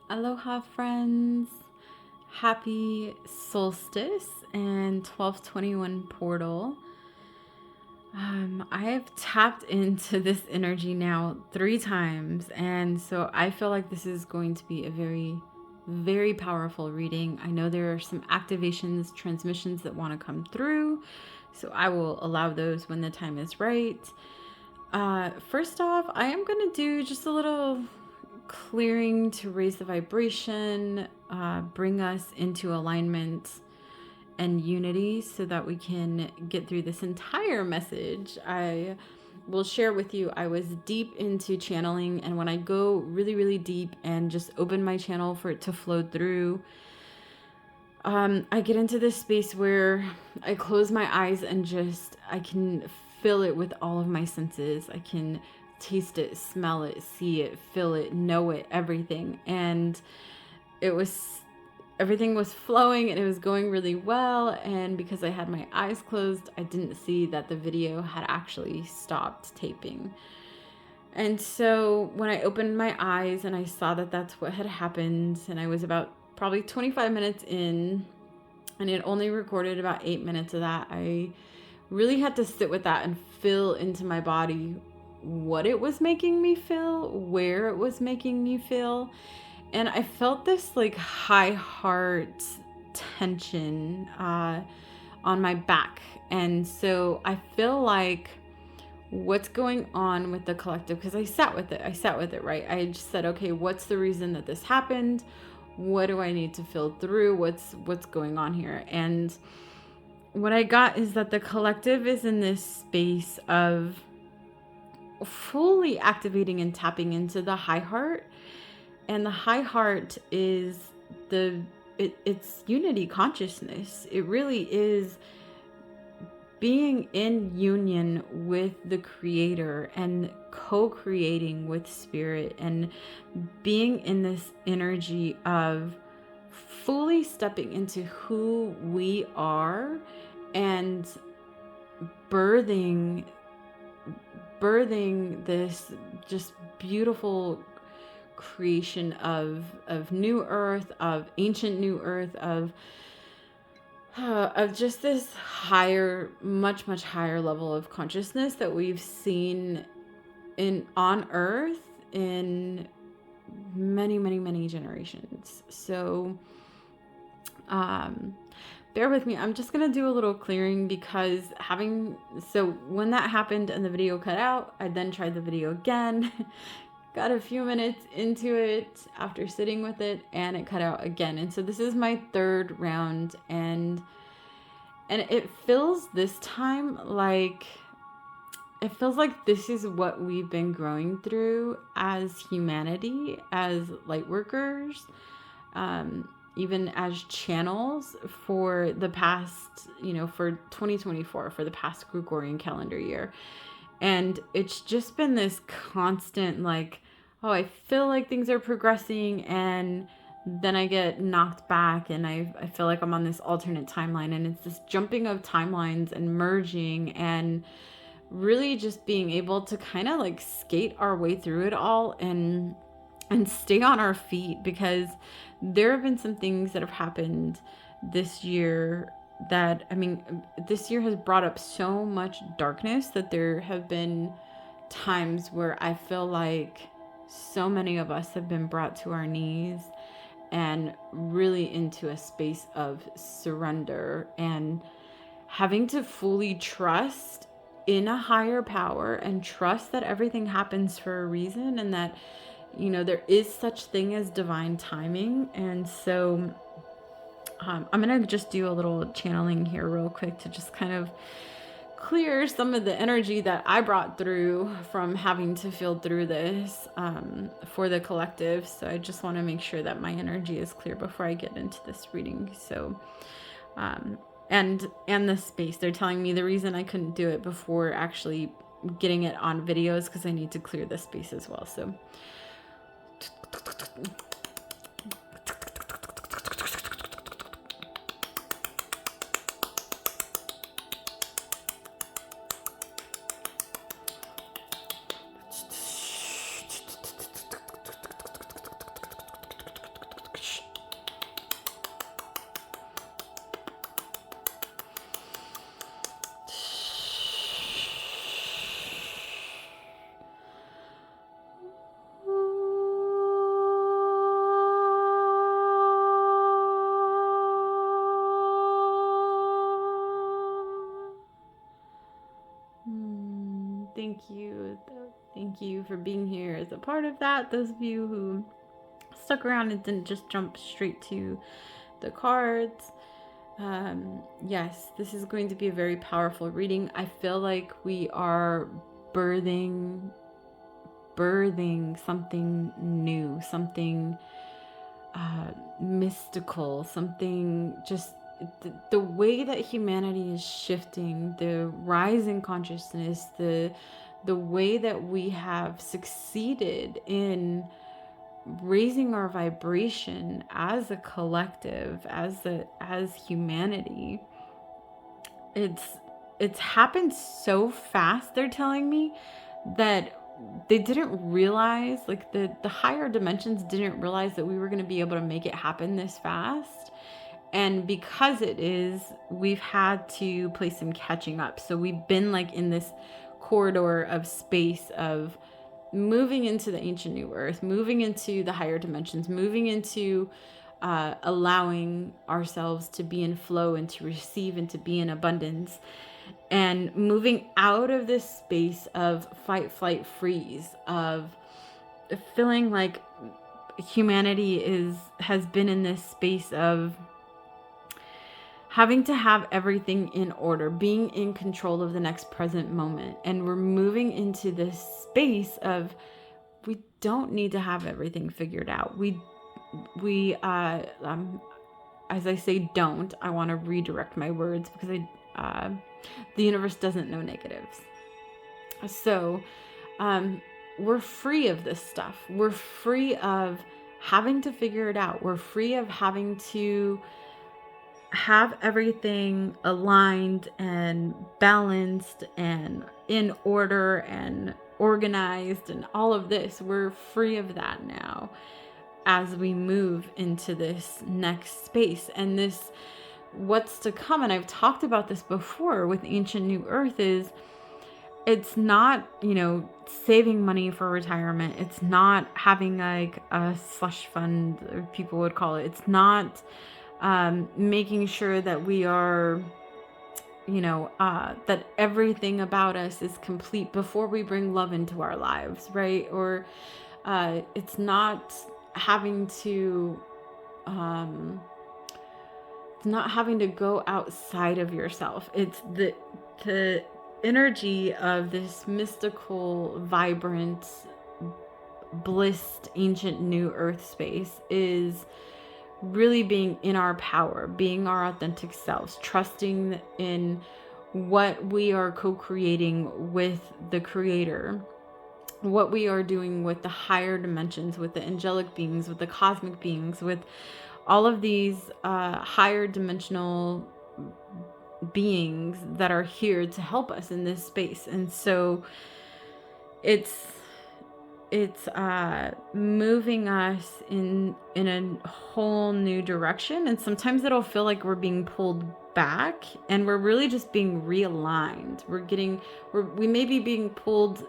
Aloha, friends. Happy Solstice and 1221 portal. I have tapped into this energy now 3 times, and so I feel like this is going to be a very, very powerful reading. I know there are some activations, transmissions that want to come through, so I will allow those when the time is right. First off, I am going to do just a little clearing to raise the vibration, bring us into alignment and unity so that we can get through this entire message. I will share with you, I was deep into channeling, and when I go really, really deep and just open my channel for it to flow through, I get into this space where I close my eyes and just, I can feel it with all of my senses. I can taste it, smell it, see it, feel it, know it, everything. And it was, everything was flowing and it was going really well. And because I had my eyes closed, I didn't see that the video had actually stopped taping. And so when I opened my eyes and I saw that that's what had happened, and I was about probably 25 minutes in, and it only recorded about 8 minutes of that, I really had to sit with that and feel into my body what it was making me feel, where it was making me feel. And I felt this like high heart tension on my back. And so I feel like what's going on with the collective, because I sat with it, right? I just said, okay, what's the reason that this happened? What do I need to feel through? What's going on here? And what I got is that the collective is in this space of fully activating and tapping into the high heart. And the high heart is it's unity consciousness. It really is being in union with the creator and co-creating with spirit, and being in this energy of fully stepping into who we are and birthing this just beautiful creation of new earth, of ancient new earth, of just this higher, much higher level of consciousness that we've seen on earth in many generations. So bear with me. I'm just gonna do a little clearing, because when that happened and the video cut out, I then tried the video again. Got a few minutes into it after sitting with it, and it cut out again. And so this is my third round, and it feels this time like, it feels like this is what we've been growing through as humanity, as light workers, even as channels for the past, for 2024, for the past Gregorian calendar year. And it's just been this constant, like, oh, I feel like things are progressing, and then I get knocked back, and I feel like I'm on this alternate timeline, and it's this jumping of timelines and merging, and really just being able to kind of like skate our way through it all and stay on our feet, because there have been some things that have happened this year that, this year has brought up so much darkness that there have been times where I feel like so many of us have been brought to our knees and really into a space of surrender, and having to fully trust in a higher power and trust that everything happens for a reason, and that, there is such thing as divine timing. And so I'm going to just do a little channeling here real quick to just kind of clear some of the energy that I brought through from having to feel through this for the collective. So I just want to make sure that my energy is clear before I get into this reading. So and the space, they're telling me the reason I couldn't do it before actually getting it on video is because I need to clear the space as well. So thank you. Thank you for being here as a part of that. Those of you who stuck around and didn't just jump straight to the cards. Yes, this is going to be a very powerful reading. I feel like we are birthing something new, something mystical, something just the way that humanity is shifting, the rise in consciousness, the way that we have succeeded in raising our vibration as a collective, as humanity. It's happened so fast, they're telling me, that they didn't realize, like the higher dimensions didn't realize that we were going to be able to make it happen this fast. And because it is, we've had to play some catching up. So we've been like in this corridor of space of moving into the ancient new earth, moving into the higher dimensions, moving into allowing ourselves to be in flow and to receive and to be in abundance, and moving out of this space of fight, flight, freeze, of feeling like humanity has been in this space of having to have everything in order, being in control of the next present moment. And we're moving into this space of, we don't need to have everything figured out. As I say don't, I want to redirect my words because the universe doesn't know negatives. So we're free of this stuff. We're free of having to figure it out. We're free of having to have everything aligned and balanced and in order and organized and all of this. We're free of that now as we move into this next space. And this, what's to come, and I've talked about this before with Ancient New Earth, is it's not, saving money for retirement. It's not having like a slush fund, people would call it. It's not making sure that we are, that everything about us is complete before we bring love into our lives, right? Or it's not having to go outside of yourself. It's the energy of this mystical, vibrant, blissed, ancient new earth space is really being in our power, being our authentic selves, trusting in what we are co-creating with the creator, what we are doing with the higher dimensions, with the angelic beings, with the cosmic beings, with all of these higher dimensional beings that are here to help us in this space. And so it's moving us in a whole new direction. And sometimes it'll feel like we're being pulled back, and we're really just being realigned. We may be being pulled,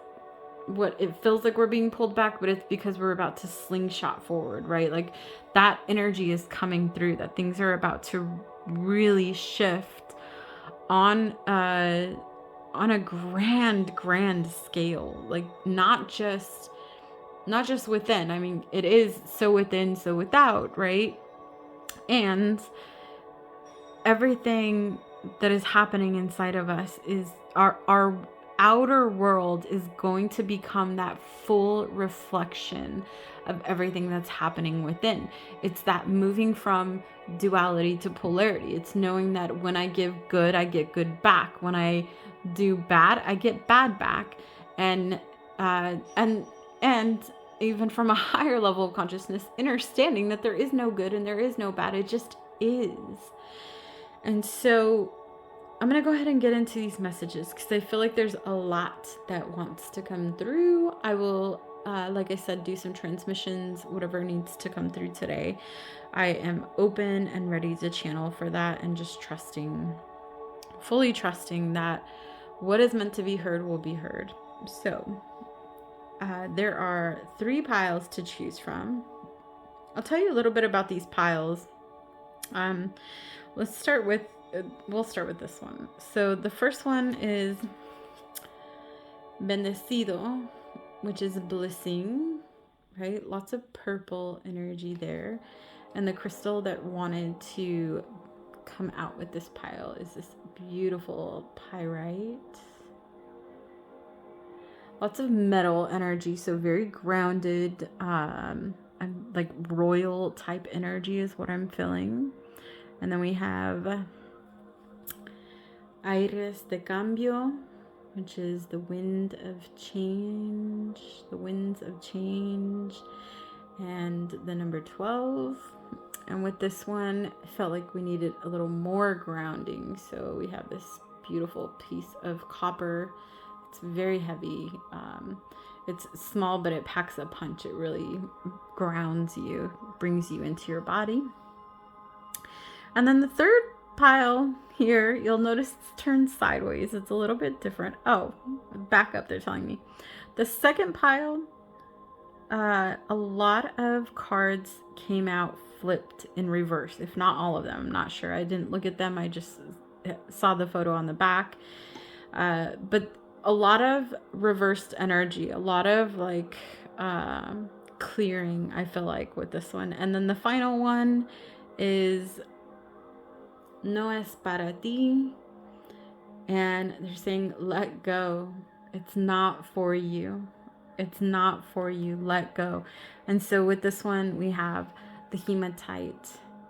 what it feels like we're being pulled back, but it's because we're about to slingshot forward, right? Like that energy is coming through, that things are about to really shift on a grand scale, like not just within. I mean, it is so within, so without, right? And everything that is happening inside of us is our outer world is going to become that full reflection of everything that's happening within. It's that moving from duality to polarity. It's knowing that when I give good, I get good back. When I do bad, I get bad back. And even from a higher level of consciousness, understanding that there is no good and there is no bad. It just is. And so I'm going to go ahead and get into these messages because I feel like there's a lot that wants to come through. I will, like I said, do some transmissions, whatever needs to come through today. I am open and ready to channel for that, and just fully trusting that what is meant to be heard will be heard. So there are 3 piles to choose from. I'll tell you a little bit about these piles. We'll start with this one. So the first one is Bendecido, which is a blissing, right? Lots of purple energy there. And the crystal that wanted to come out with this pile is this beautiful pyrite. Lots of metal energy, so very grounded, I'm like royal type energy is what I'm feeling. And then we have Aires de Cambio, which is the wind of change, the winds of change, and the number 12. And with this one, I felt like we needed a little more grounding. So we have this beautiful piece of copper. It's very heavy. It's small, but it packs a punch. It really grounds you, brings you into your body. And then the third pile here, you'll notice it's turned sideways. It's a little bit different. Oh, back up, they're telling me. The second pile, a lot of cards came out flipped in reverse, if not all of them. I'm not sure. I didn't look at them. I just saw the photo on the back. But a lot of reversed energy, a lot of like clearing, I feel like, with this one. And then the final one is No es para ti. And they're saying, let go. It's not for you. It's not for you. Let go. And so with this one, we have the hematite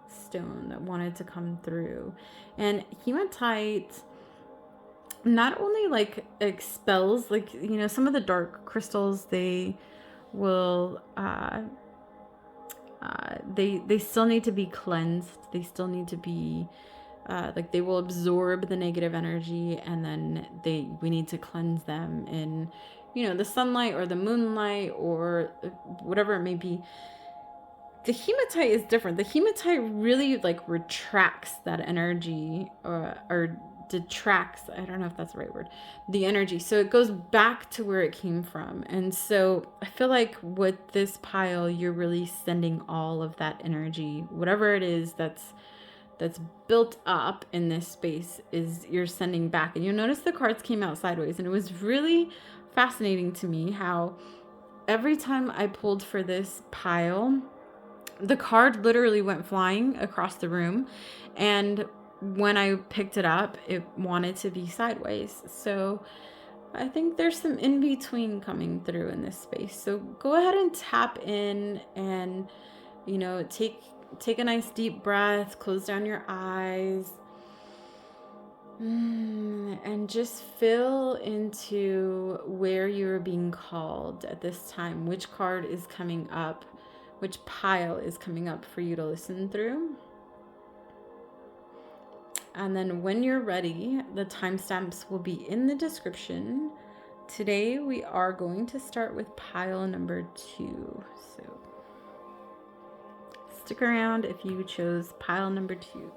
stone that wanted to come through. And hematite not only like expels, like, you know, some of the dark crystals, they will they still need to be cleansed. They still need to be like, they will absorb the negative energy, and then we need to cleanse them in, you know, the sunlight or the moonlight or whatever it may be. The hematite is different. The hematite really like retracts that energy, or detracts, I don't know if that's the right word, the energy. So it goes back to where it came from. And so I feel like with this pile, you're really sending all of that energy, whatever it is that's built up in this space, is you're sending back. And you'll notice the cards came out sideways, and it was really fascinating to me how every time I pulled for this pile, the card literally went flying across the room, and when I picked it up, it wanted to be sideways. So I think there's some in between coming through in this space. So go ahead and tap in, and, you know, take a nice deep breath, close down your eyes, and just feel into where you're being called at this time. Which card is coming up? Which pile is coming up for you to listen through? And then when you're ready, the timestamps will be in the description. Today we are going to start with pile number 2. So stick around if you chose pile number 2.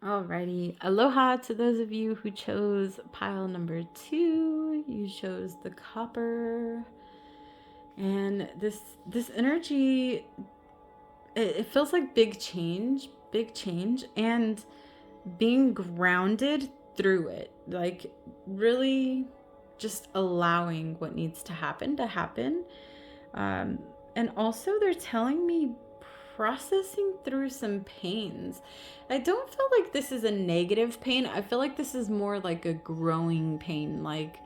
Alrighty, aloha to those of you who chose pile number 2. You chose the copper, and this energy, it feels like big change, and being grounded through it, like really just allowing what needs to happen. And also they're telling me processing through some pains. I don't feel like this is a negative pain. I feel like this is more like a growing pain. Like,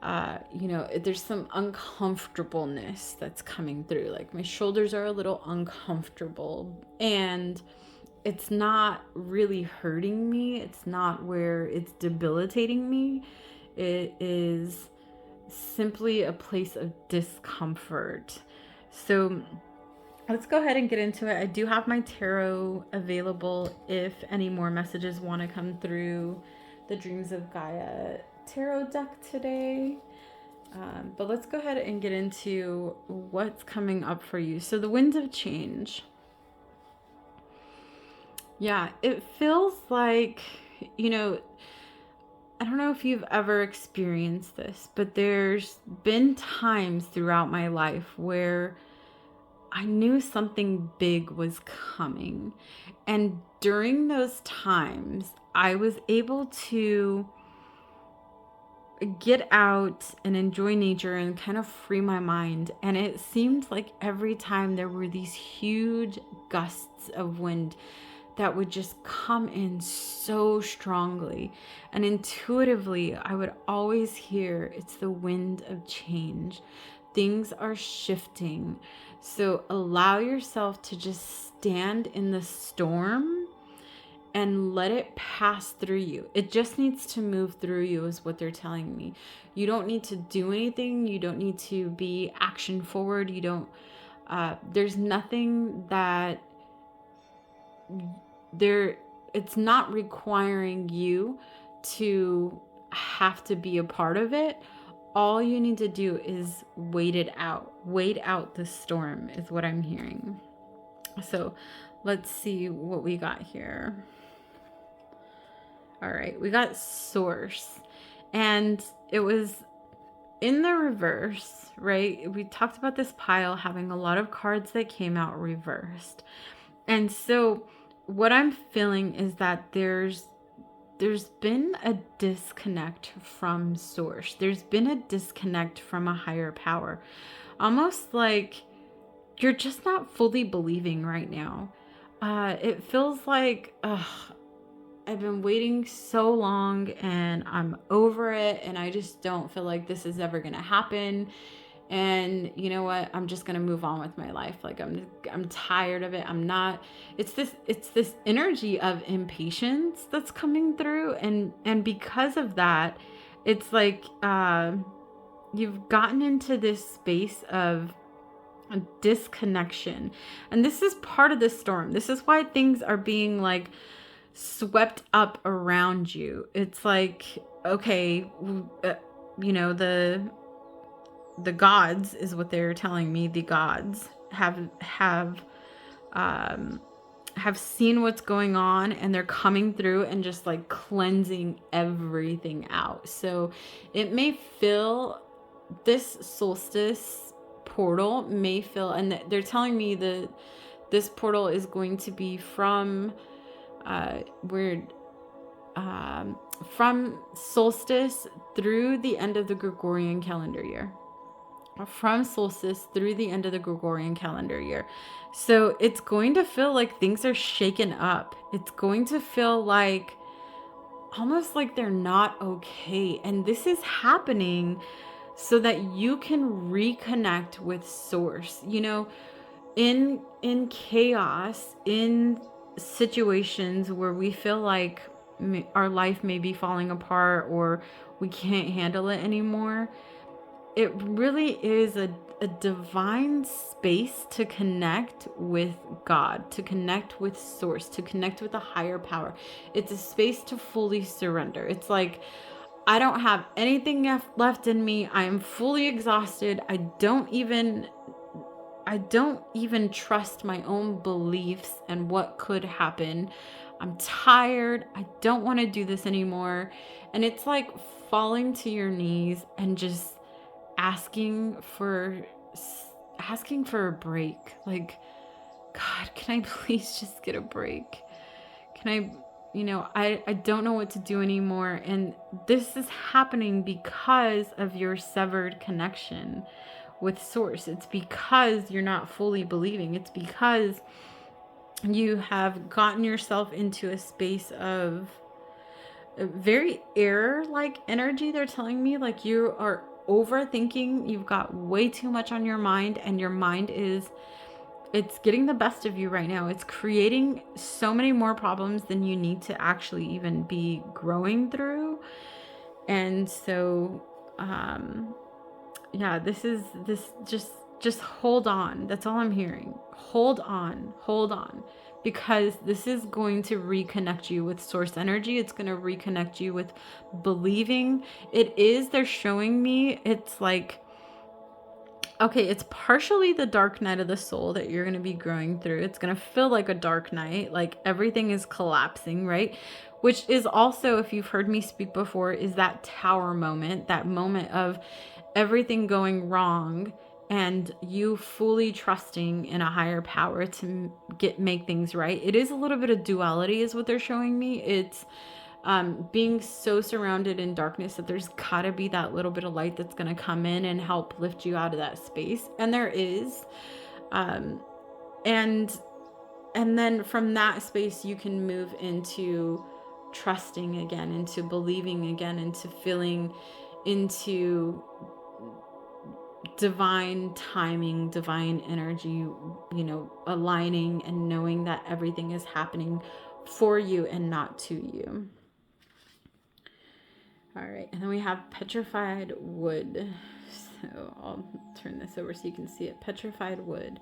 you know, there's some uncomfortableness that's coming through. Like my shoulders are a little uncomfortable, and it's not really hurting me. It's not where it's debilitating me. It is simply a place of discomfort. So let's go ahead and get into it. I do have my tarot available if any more messages want to come through the Dreams of Gaia tarot deck today. But let's go ahead and get into what's coming up for you. So the winds of change. Yeah, it feels like, you know, I don't know if you've ever experienced this, but there's been times throughout my life where I knew something big was coming. And during those times, I was able to get out and enjoy nature and kind of free my mind. And it seemed like every time there were these huge gusts of wind that would just come in so strongly. And intuitively, I would always hear it's the wind of change. Things are shifting. So allow yourself to just stand in the storm and let it pass through you. It just needs to move through you, is what they're telling me. You don't need to do anything. You don't need to be action forward. You don't, there's nothing that it's not requiring you to have to be a part of it. All you need to do is wait it out. Wait out the storm is what I'm hearing. So let's see what we got here. All right, we got source, and it was in the reverse, right? We talked about this pile having a lot of cards that came out reversed. And so what I'm feeling is that there's been a disconnect from source. There's been a disconnect from a higher power. Almost like you're just not fully believing right now. It feels like, I've been waiting so long and I'm over it, and I just don't feel like this is ever going to happen. And you know what? I'm just going to move on with my life. Like I'm tired of it. I'm not, it's this energy of impatience that's coming through. And because of that, it's like, you've gotten into this space of a disconnection. And this is part of the storm. This is why things are being like swept up around you. It's like, okay, the gods is what they're telling me. The gods have seen what's going on, and they're coming through and just like cleansing everything out. So it may feel, this solstice portal may feel, and they're telling me that this portal is going to be from from solstice through the end of the Gregorian calendar year. From solstice through the end of the Gregorian calendar year. So it's going to feel like things are shaken up. It's going to feel like almost like they're not okay. And this is happening so that you can reconnect with source. You know, in chaos, in situations where we feel like our life may be falling apart or we can't handle it anymore, it really is a divine space to connect with God, to connect with source, to connect with a higher power. It's a space to fully surrender. It's like, I don't have anything left in me. I am fully exhausted. I don't even trust my own beliefs and what could happen. I'm tired. I don't want to do this anymore. And it's like falling to your knees and just asking for a break. Like, God, can I please just get a break? Can I don't know what to do anymore. And this is happening because of your severed connection with source. It's because you're not fully believing. It's because you have gotten yourself into a space of a very error-like energy. They're telling me like you are overthinking. You've got way too much on your mind, and your mind it's getting the best of you right now. It's creating so many more problems than you need to actually even be growing through. And so yeah, just hold on. That's all I'm hearing. Hold on, because this is going to reconnect you with source energy. It's going to reconnect you with believing. They're showing me, it's like, okay, it's partially the dark night of the soul that you're going to be growing through. It's going to feel like a dark night, like everything is collapsing, right? Which is also, if you've heard me speak before, is that tower moment, that moment of everything going wrong and you fully trusting in a higher power to make things right. It is a little bit of duality is what they're showing me. It's being so surrounded in darkness that there's gotta be that little bit of light that's gonna come in and help lift you out of that space. And there is. Um, and and then from that space you can move into trusting again, into believing again, into feeling, into divine timing, divine energy, aligning and knowing that everything is happening for you and not to you. All right, and then we have petrified wood. So I'll turn this over so you can see it. Petrified wood.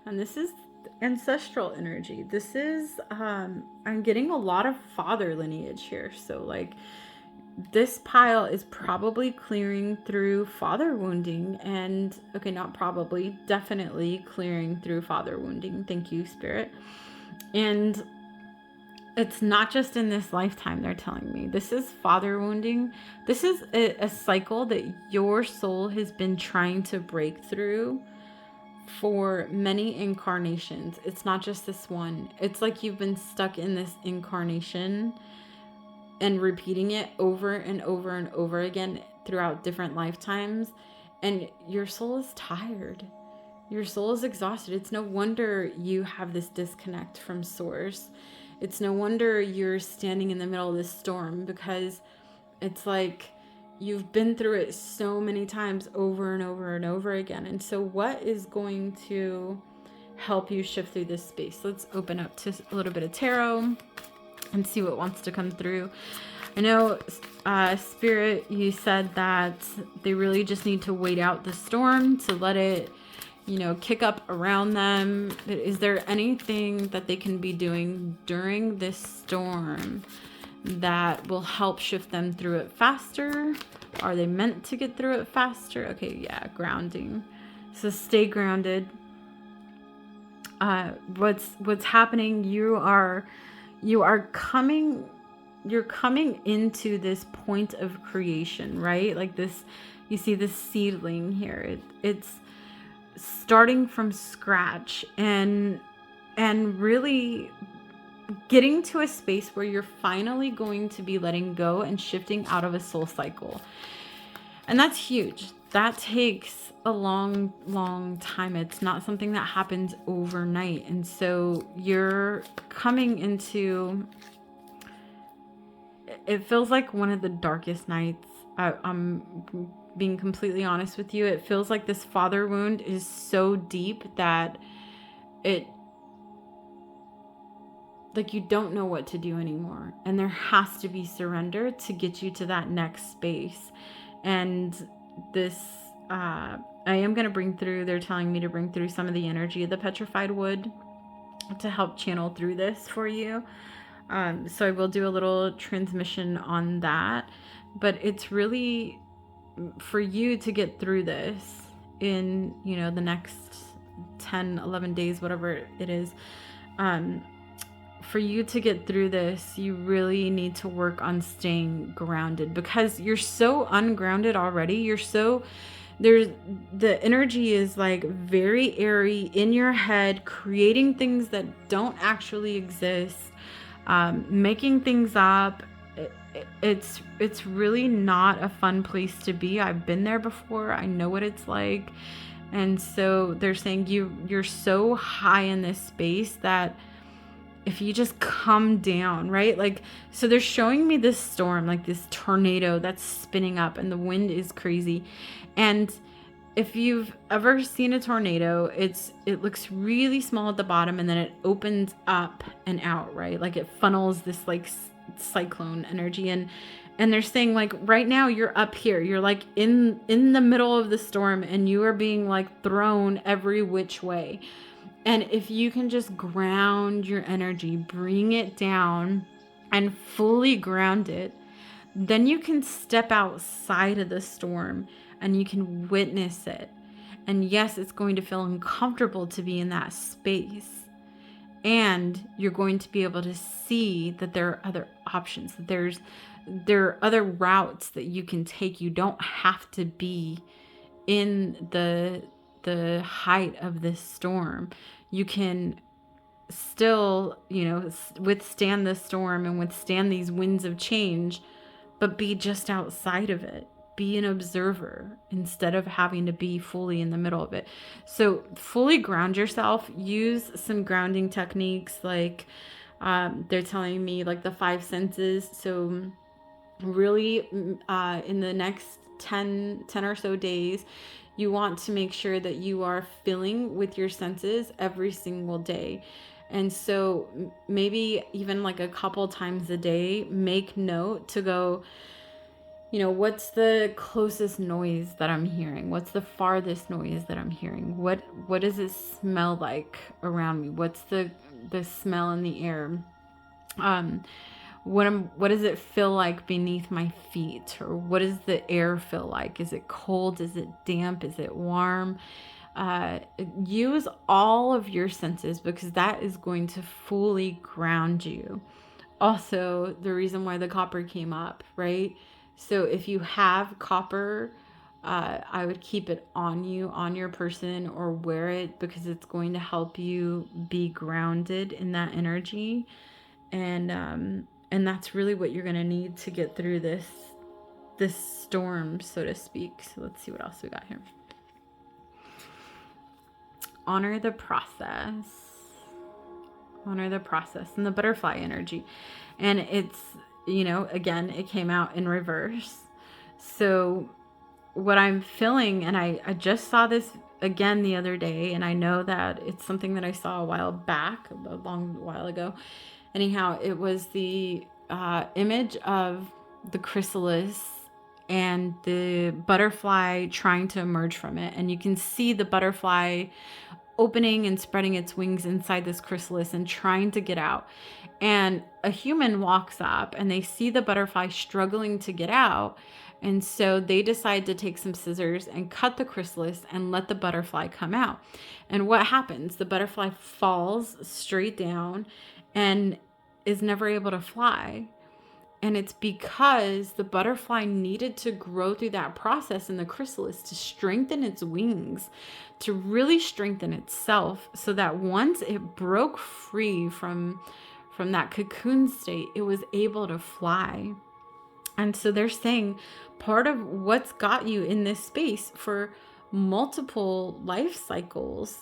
And this is ancestral energy. This is, I'm getting a lot of father lineage here. So like this pile is probably clearing through father wounding, and okay, not probably, definitely clearing through father wounding. Thank you, Spirit. And it's not just in this lifetime, they're telling me. This is father wounding. This is a cycle that your soul has been trying to break through for many incarnations. It's not just this one. It's like you've been stuck in this incarnation and repeating it over and over and over again throughout different lifetimes. And your soul is tired. Your soul is exhausted. It's no wonder you have this disconnect from source. It's no wonder you're standing in the middle of this storm, because it's like you've been through it so many times over and over and over again. And so what is going to help you shift through this space? Let's open up to a little bit of tarot and see what wants to come through. I know, Spirit, you said that they really just need to wait out the storm to let it, kick up around them. But is there anything that they can be doing during this storm that will help shift them through it faster? Are they meant to get through it faster? Okay, yeah, grounding. So stay grounded. What's happening? You're coming into this point of creation, right? Like this, you see this seedling here. It's starting from scratch and really getting to a space where you're finally going to be letting go and shifting out of a soul cycle. And that's huge. That takes a long, long time. It's not something that happens overnight. And so you're coming into, it feels like one of the darkest nights. I'm being completely honest with you. It feels like this father wound is so deep that like you don't know what to do anymore. And there has to be surrender to get you to that next space. And this, I am going to bring through, they're telling me to bring through some of the energy of the petrified wood to help channel through this for you. So I will do a little transmission on that, but it's really for you to get through this in, the next 10, 11 days, whatever it is. For you to get through this, you really need to work on staying grounded, because you're so ungrounded already. The energy is like very airy in your head, creating things that don't actually exist, making things up. It's really not a fun place to be. I've been there before. I know what it's like. And so they're saying you're so high in this space that if you just come down, right? Like, so they're showing me this storm, like this tornado that's spinning up, and the wind is crazy. And if you've ever seen a tornado, it looks really small at the bottom, and then it opens up and out, right? Like it funnels this like cyclone energy. And they're saying like right now you're up here, you're like in the middle of the storm, and you are being like thrown every which way. And if you can just ground your energy, bring it down and fully ground it, then you can step outside of the storm and you can witness it. And yes, it's going to feel uncomfortable to be in that space. And you're going to be able to see that there are other options. There are other routes that you can take. You don't have to be in the the height of this storm. You can still, withstand the storm and withstand these winds of change, but be just outside of it. Be an observer instead of having to be fully in the middle of it. So fully ground yourself. Use some grounding techniques like they're telling me like the five senses. So really in the next 10 or so days, you want to make sure that you are filling with your senses every single day. And so maybe even like a couple times a day, make note to go, what's the closest noise that I'm hearing? What's the farthest noise that I'm hearing? What does it smell like around me? What's the smell in the air? What does it feel like beneath my feet? Or what does the air feel like? Is it cold? Is it damp? Is it warm? Use all of your senses, because that is going to fully ground you. Also, the reason why the copper came up, right? So if you have copper, I would keep it on you, on your person, or wear it, because it's going to help you be grounded in that energy. And that's really what you're going to need to get through this storm, so to speak. So let's see what else we got here. Honor the process. Honor the process and the butterfly energy. And it's, again, it came out in reverse. So what I'm feeling, and I just saw this again the other day, and I know that it's something that I saw a long while ago. Anyhow, it was the image of the chrysalis and the butterfly trying to emerge from it. And you can see the butterfly opening and spreading its wings inside this chrysalis and trying to get out. And a human walks up and they see the butterfly struggling to get out. And so they decide to take some scissors and cut the chrysalis and let the butterfly come out. And what happens? The butterfly falls straight down and is never able to fly. And it's because the butterfly needed to grow through that process in the chrysalis to strengthen its wings, to really strengthen itself, so that once it broke free from that cocoon state, it was able to fly. And so they're saying part of what's got you in this space for multiple life cycles,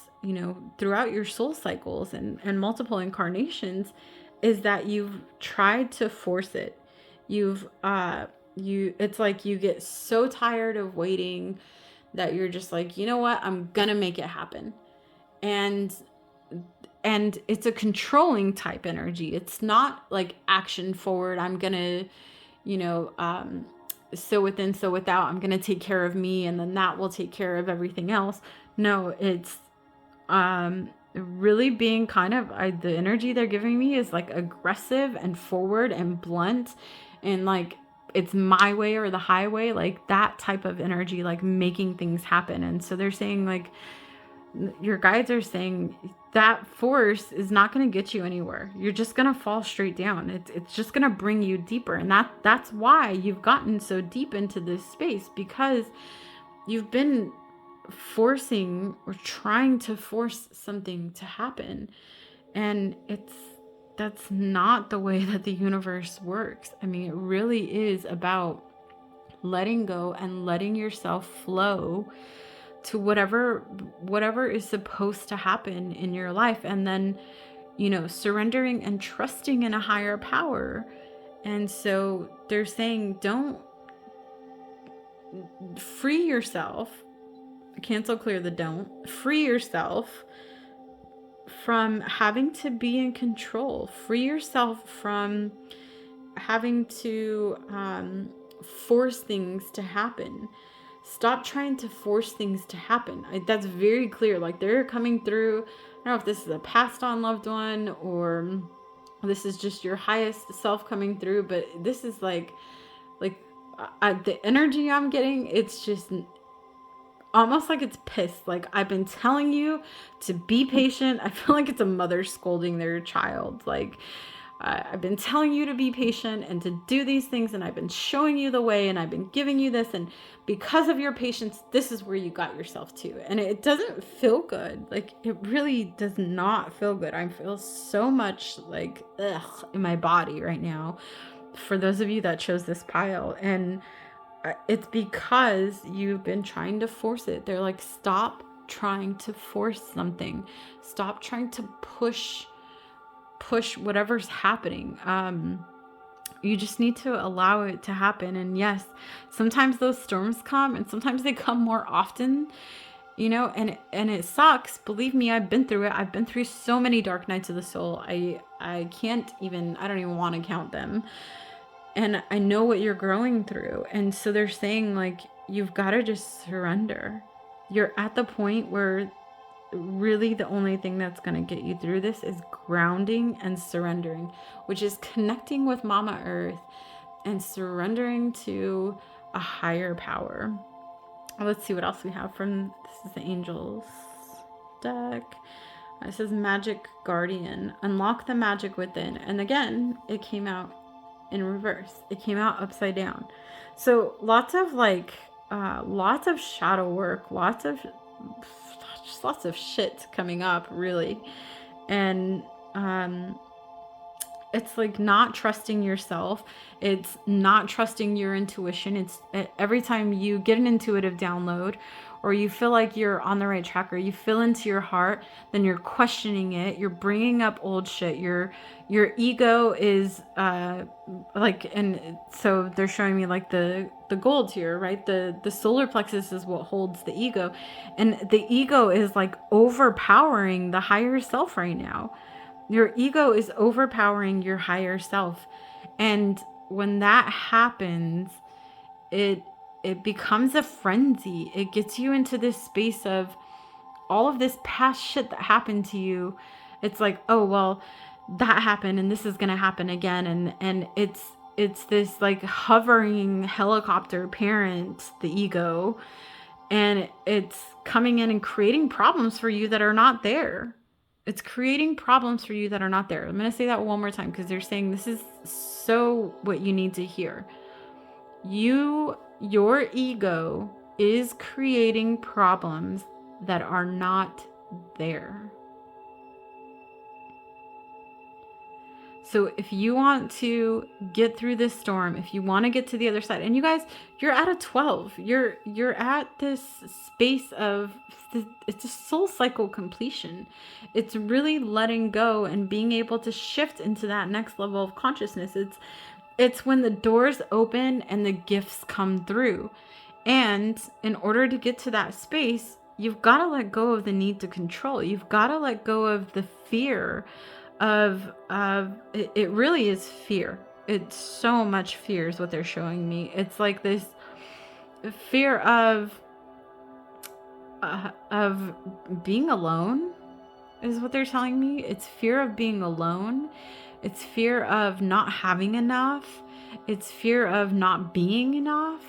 throughout your soul cycles and multiple incarnations, is that you've tried to force it. It's like you get so tired of waiting that you're just like, you know what, I'm gonna make it happen. And it's a controlling type energy. It's not like action forward. I'm gonna, so within, so without, I'm gonna take care of me, and then that will take care of everything else. No, it's really being kind of, the energy they're giving me is like aggressive and forward and blunt, and like it's my way or the highway, like that type of energy, like making things happen. And so they're saying, like, your guides are saying that force is not going to get you anywhere. You're just going to fall straight down. It's just going to bring you deeper. And that's why you've gotten so deep into this space, because you've been forcing or trying to force something to happen. And that's not the way that the universe works. I mean, it really is about letting go and letting yourself flow to whatever is supposed to happen in your life, and then surrendering and trusting in a higher power. And so they're saying, don't free yourself, cancel, clear the don't, free yourself from having to be in control, free yourself from having to force things to happen. Stop trying to force things to happen. That's very clear. Like, they're coming through. I don't know if this is a passed on loved one or this is just your highest self coming through, but this is like the energy I'm getting, it's just almost like it's pissed. Like, I've been telling you to be patient. I feel like it's a mother scolding their child. Like, I've been telling you to be patient and to do these things, and I've been showing you the way, and I've been giving you this, and because of your patience, this is where you got yourself to. And it doesn't feel good. Like, it really does not feel good. I feel so much like ugh in my body right now for those of you that chose this pile. And it's because you've been trying to force it. They're like, stop trying to force something. Stop trying to push whatever's happening. You just need to allow it to happen. And yes, sometimes those storms come, and sometimes they come more often, and it sucks. Believe me, I've been through it. I've been through so many dark nights of the soul. I don't even want to count them. And I know what you're growing through. And so they're saying, like, you've got to just surrender. You're at the point where really the only thing that's going to get you through this is grounding and surrendering, which is connecting with Mama Earth and surrendering to a higher power. Let's see what else we have from, this is the Angels deck. It says Magic Guardian. Unlock the magic within. And again, it came out in reverse. It came out upside down. So lots of shadow work, lots of shit coming up, really. And it's like not trusting yourself. It's not trusting your intuition. It's every time you get an intuitive download, or you feel like you're on the right track, or you feel into your heart, then you're questioning it. You're bringing up old shit. Your ego is and so they're showing me like the gold here, right? The solar plexus is what holds the ego, and the ego is like overpowering the higher self right now. Your ego is overpowering your higher self, and when that happens, it becomes a frenzy. It gets you into this space of all of this past shit that happened to you. It's like, oh, well, that happened and this is going to happen again. And it's this like hovering helicopter parent, the ego, and it's coming in and creating problems for you that are not there. It's creating problems for you that are not there. I'm going to say that one more time because they're saying this is so what you need to hear. Your ego is creating problems that are not there. So if you want to get through this storm, if you want to get to the other side, and you guys, you're at a 12. You're at this space of, it's a soul cycle completion. It's really letting go and being able to shift into that next level of consciousness. It's when the doors open and the gifts come through. And in order to get to that space, you've got to let go of the need to control. You've got to let go of the fear of it really is fear. It's so much fear is what they're showing me. It's like this fear of being alone is what they're telling me. It's fear of being alone. It's fear of not having enough. It's fear of not being enough.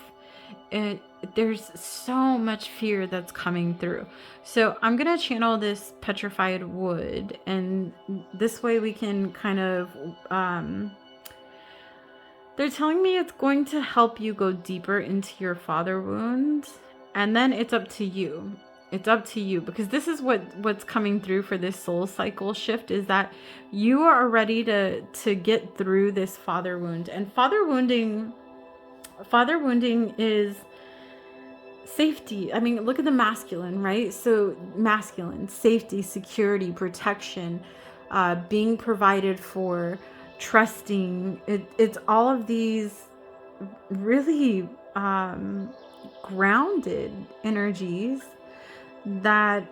There's so much fear that's coming through. So I'm going to channel this petrified wood, and this way we can kind of, they're telling me it's going to help you go deeper into your father wounds, and then it's up to you. It's up to you, because this is what's coming through for this soul cycle shift, is that you are ready to get through this father wound. And father wounding is safety. I mean, look at the masculine, right? So masculine, safety, security, protection, being provided for, trusting. It's all of these really grounded energies that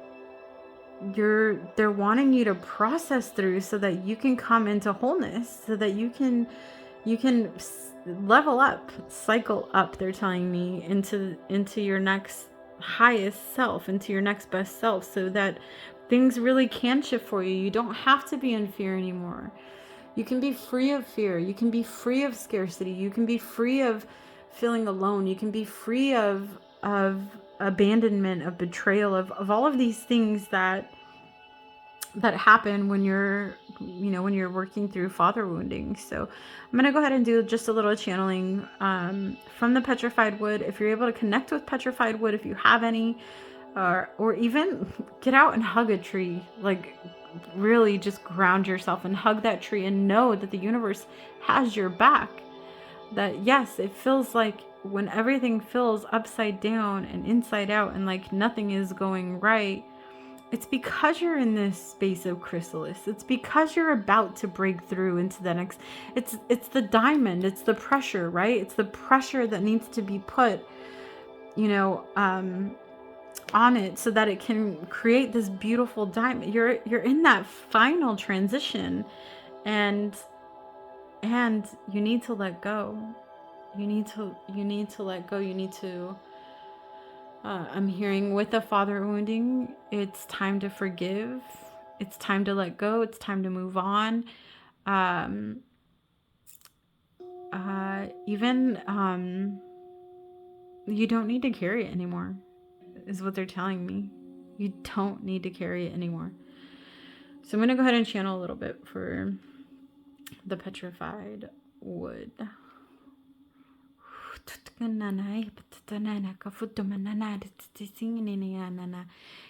they're wanting you to process through, so that you can come into wholeness, so that you can level up, cycle up, they're telling me, into your next highest self, into your next best self, so that things really can shift for you. You don't have to be in fear anymore. You can be free of fear. You can be free of scarcity. You can be free of feeling alone. You can be free of abandonment, of betrayal, of all of these things that that happen when you're, when you're working through father wounding. So I'm going to go ahead and do just a little channeling from the petrified wood. If you're able to connect with petrified wood, if you have any, or even get out and hug a tree, like really just ground yourself and hug that tree and know that the universe has your back. That yes, it feels like when everything feels upside down and inside out and like nothing is going right, it's because you're in this space of chrysalis. It's because you're about to break through into the next. It's the diamond. It's the pressure, right? It's the pressure that needs to be put, on it so that it can create this beautiful diamond. You're in that final transition, and you need to let go. You need to let go. You need to. I'm hearing with the father wounding, it's time to forgive. It's time to let go. It's time to move on. Even you don't need to carry it anymore, is what they're telling me. You don't need to carry it anymore. So I'm going to go ahead and channel a little bit for the petrified wood.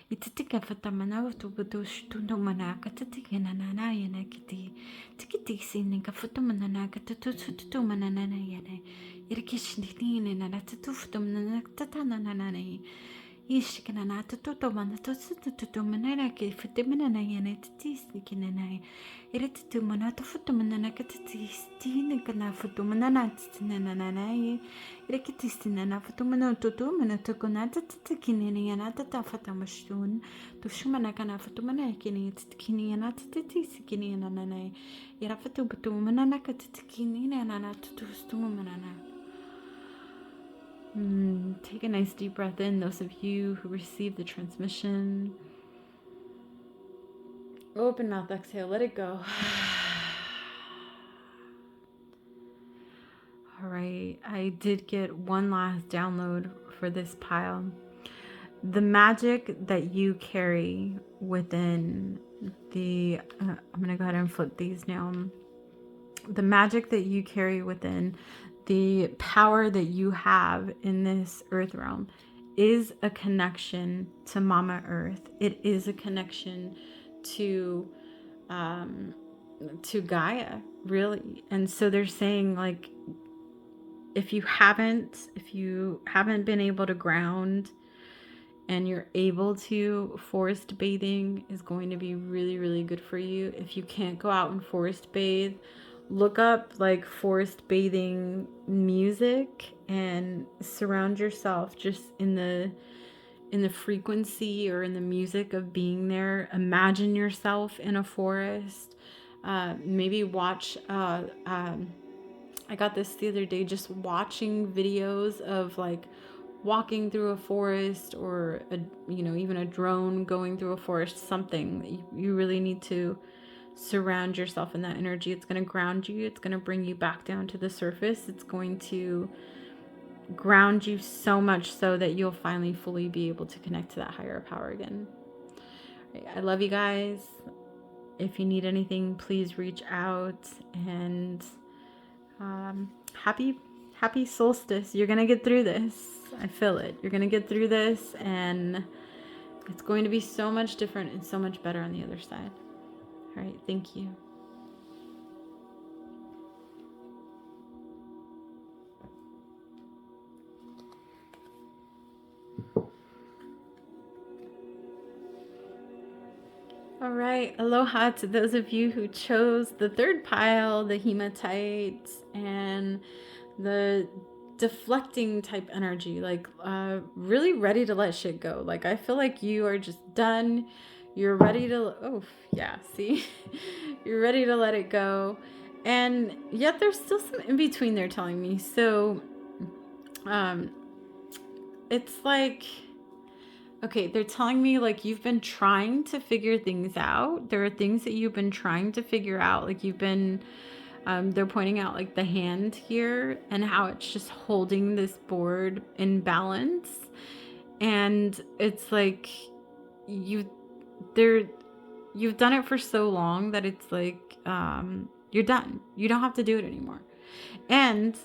Ititika fatamana to budush to manaka to tikinana yanakiti. Tikiti sin kafutumanaka to manana yane. Irkishin and atatufutum tatananane. Ishkanana to mana to manaka fitimanana yanetistikinana. Irititu manata futumanaka tistin kana futumanana tinananae. Irkitistinana futumano to manatokonata tikinini and atatafatamashun to shumanakana futumanakini tikini and atatisikini and anane. Irafatu mananaka tikini and anatustumanana. Take a nice deep breath in, those of you who received the transmission. Open mouth, exhale, let it go. All right, I did get one last download for this pile. The magic that you carry within the, I'm going to go ahead and flip these now. The magic that you carry within the power that you have in this earth realm is a connection to Mama Earth. It is a connection to Gaia, really. And so they're saying, like, if you haven't been able to ground and you're able to, forest bathing is going to be really, really good for you. If you can't go out and forest bathe, look up like forest bathing music and surround yourself just in the frequency or in the music of being there. Imagine yourself in a forest. Maybe watch I got this the other day, just watching videos of like walking through a forest, or even a drone going through a forest. Something you really need to surround yourself in that energy. It's going to ground you. It's going to bring you back down to the surface. It's going to ground you so much so that you'll finally fully be able to connect to that higher power again. I love you guys. If you need anything, please reach out. And happy solstice. You're gonna get through this. I feel it. You're gonna get through this, and it's going to be so much different and so much better on the other side. All right, thank you. All right, aloha to those of you who chose the third pile, the hematite and the deflecting type energy, like really ready to let shit go. Like I feel like you are just done. You're ready to, see, you're ready to let it go. And yet there's still some in between they're telling me. So it's like, okay, they're telling me like you've been trying to figure things out. There are things that you've been trying to figure out. Like you've been, they're pointing out like the hand here and how it's just holding this board in balance. And it's like you've you've done it for so long that it's like, you're done. You don't have to do it anymore. And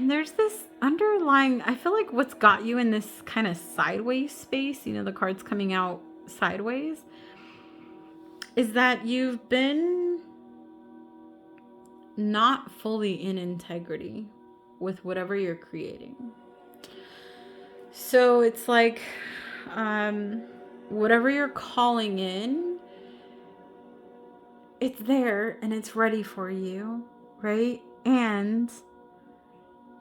there's this underlying, I feel like what's got you in this kind of sideways space, the cards coming out sideways, is that you've been not fully in integrity with whatever you're creating. So it's like, whatever you're calling in, it's there and it's ready for you, right? And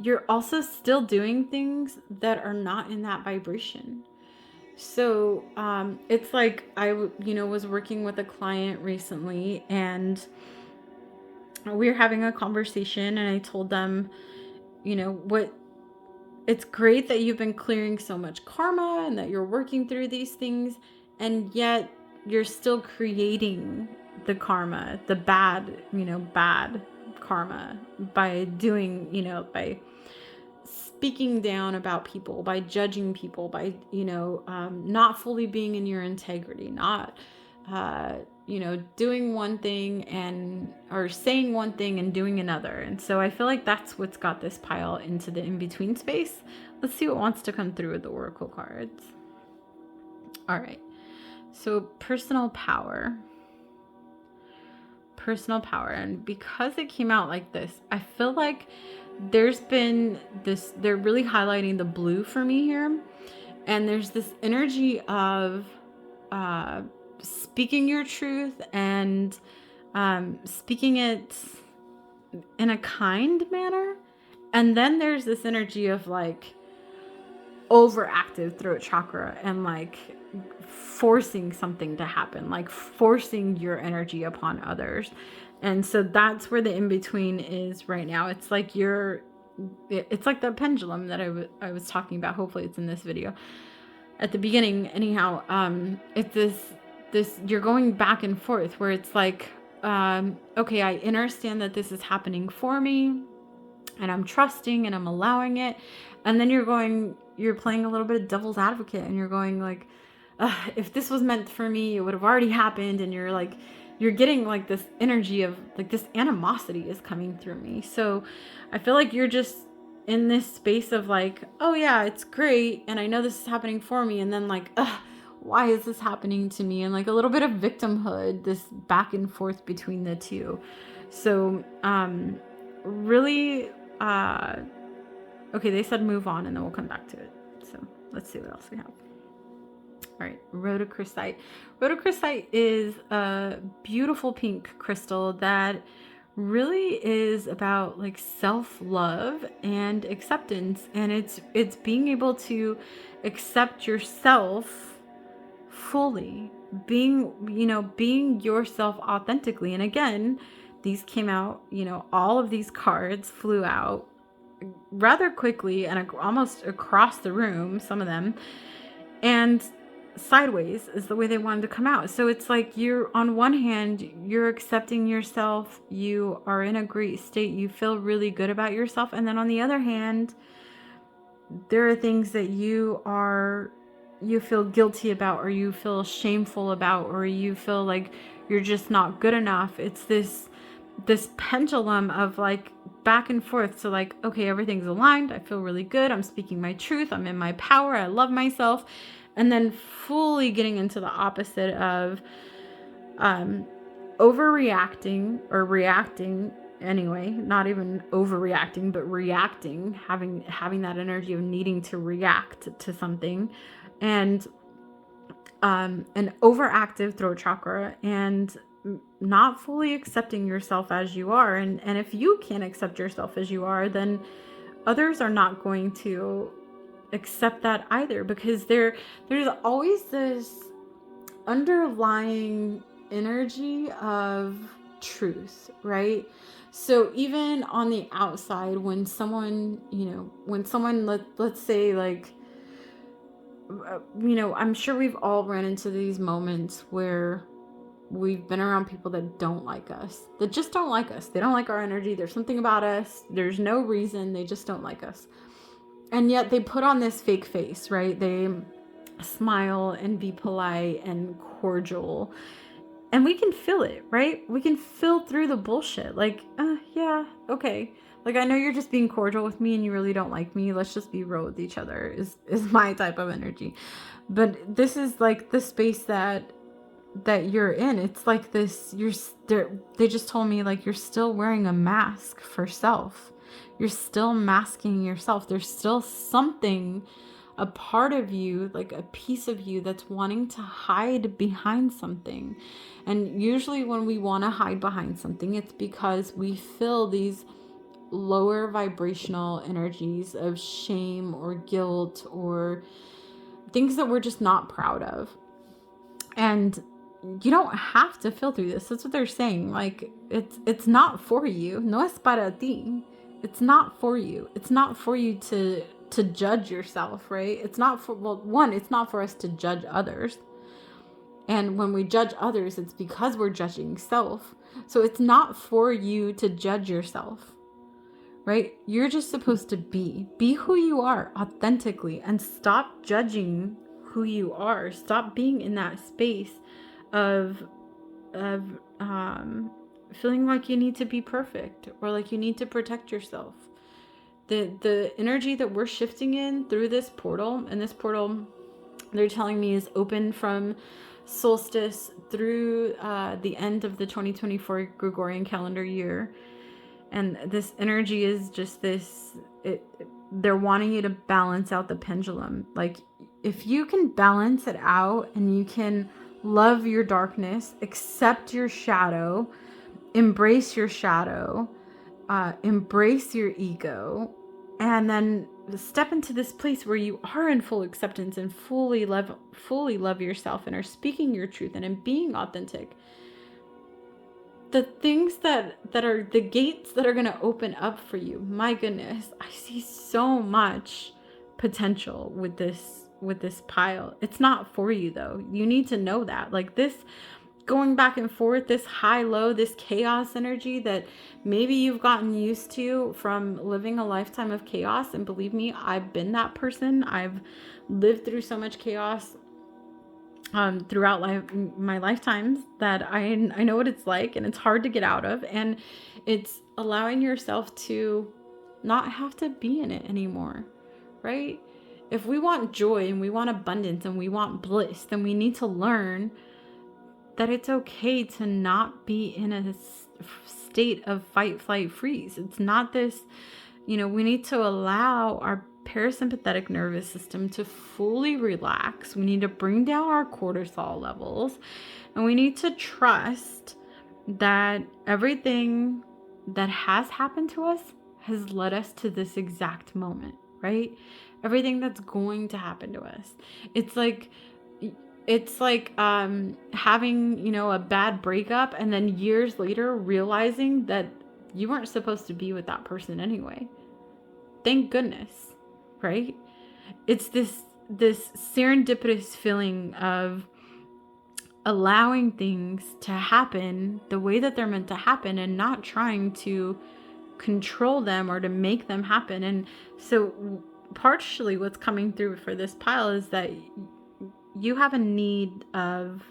you're also still doing things that are not in that vibration. So it's like I was working with a client recently, and we were having a conversation, and I told them, what, it's great that you've been clearing so much karma and that you're working through these things, and yet you're still creating the karma, the bad karma, by doing, by speaking down about people, by judging people, by, not fully being in your integrity, not, doing one thing or saying one thing and doing another. And so I feel like that's what's got this pile into the in-between space. Let's see what wants to come through with the oracle cards. All right. So personal power. And because it came out like this, I feel like there's been this, they're really highlighting the blue for me here. And there's this energy of speaking your truth and speaking it in a kind manner. And then there's this energy of like overactive throat chakra and like forcing something to happen, like forcing your energy upon others. And so that's where the in-between is right now. It's like it's like the pendulum that I was talking about. Hopefully it's in this video at the beginning. Anyhow, it's this you're going back and forth where it's like, okay, I understand that this is happening for me, and I'm trusting and I'm allowing it. And then you're playing a little bit of devil's advocate, and you're going like, if this was meant for me, it would have already happened. And you're getting like this energy of like this animosity is coming through me. So I feel like you're just in this space of like, oh yeah, it's great, and I know this is happening for me, and then like, why is this happening to me? And like a little bit of victimhood, this back and forth between the two. So really, okay, they said move on, and then we'll come back to it. So let's see what else we have. All right, rhodochrosite. Rhodochrosite is a beautiful pink crystal that really is about like self-love and acceptance, and it's being able to accept yourself fully, being yourself authentically. And again, these came out, all of these cards flew out rather quickly and almost across the room, some of them, and sideways is the way they wanted to come out. So it's like, you're on one hand, you're accepting yourself, you are in a great state, you feel really good about yourself, and then on the other hand, there are things that you feel guilty about, or you feel shameful about, or you feel like you're just not good enough. It's this pendulum of like back and forth. So like, okay, everything's aligned, I feel really good, I'm speaking my truth, I'm in my power, I love myself. And then fully getting into the opposite of overreacting or reacting anyway, not even overreacting, but reacting, having that energy of needing to react to something, and an overactive throat chakra, and not fully accepting yourself as you are. And if you can't accept yourself as you are, then others are not going to accept that either, because there's always this underlying energy of truth, right? So even on the outside, when someone, let's say like, I'm sure we've all run into these moments where we've been around people that don't like us, that just don't like us. They don't like our energy. There's something about us. There's no reason. They just don't like us. And yet they put on this fake face, right? They smile and be polite and cordial. And we can feel it, right? We can feel through the bullshit. Like, yeah, okay. Like, I know you're just being cordial with me and you really don't like me. Let's just be real with each other is my type of energy. But this is like the space that you're in. It's like this, they just told me, like, you're still wearing a mask for self. You're still masking yourself. There's still something, a part of you, like a piece of you that's wanting to hide behind something. And usually when we want to hide behind something, it's because we feel these lower vibrational energies of shame or guilt or things that we're just not proud of. And you don't have to feel through this. That's what they're saying. Like, it's not for you. No es para ti. It's not for you. It's not for you to judge yourself, right? It's not for, well, one, it's not for us to judge others. And when we judge others, it's because we're judging self. So it's not for you to judge yourself, right? You're just supposed to be who you are authentically, and stop judging who you are. Stop being in that space of feeling like you need to be perfect or like you need to protect yourself. The energy that we're shifting in through this portal, and this portal, they're telling me, is open from solstice through the end of the 2024 Gregorian calendar year. And this energy is just this, they're wanting you to balance out the pendulum. Like, if you can balance it out and you can love your darkness, accept your shadow, embrace your shadow, embrace your ego, and then step into this place where you are in full acceptance and fully love yourself and are speaking your truth and being authentic. The things that are the gates that are going to open up for you, my goodness, I see so much potential with this pile. It's not for you though. You need to know that. Like, this going back and forth, this high low, this chaos energy that maybe you've gotten used to from living a lifetime of chaos. And believe me, I've been that person. I've lived through so much chaos throughout my lifetimes that I know what it's like, and it's hard to get out of. And it's allowing yourself to not have to be in it anymore, right? If we want joy and we want abundance and we want bliss, then we need to learn that it's okay to not be in a state of fight, flight, freeze. It's not this, we need to allow our parasympathetic nervous system to fully relax. We need to bring down our cortisol levels, and we need to trust that everything that has happened to us has led us to this exact moment, right? Everything that's going to happen to us. It's like having, a bad breakup and then years later realizing that you weren't supposed to be with that person anyway. Thank goodness, right? It's this serendipitous feeling of allowing things to happen the way that they're meant to happen and not trying to control them or to make them happen. And so partially what's coming through for this pile is that you have a need of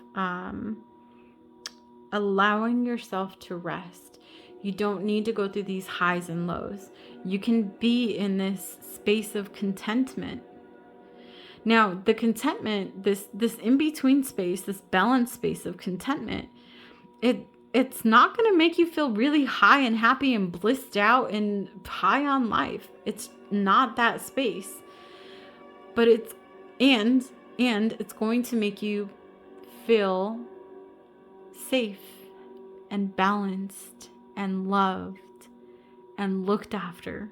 allowing yourself to rest. You don't need to go through these highs and lows. You can be in this space of contentment. Now, the contentment, this in-between space, this balanced space of contentment, it's not going to make you feel really high and happy and blissed out and high on life. It's not that space. But it's going to make you feel safe and balanced and loved and looked after.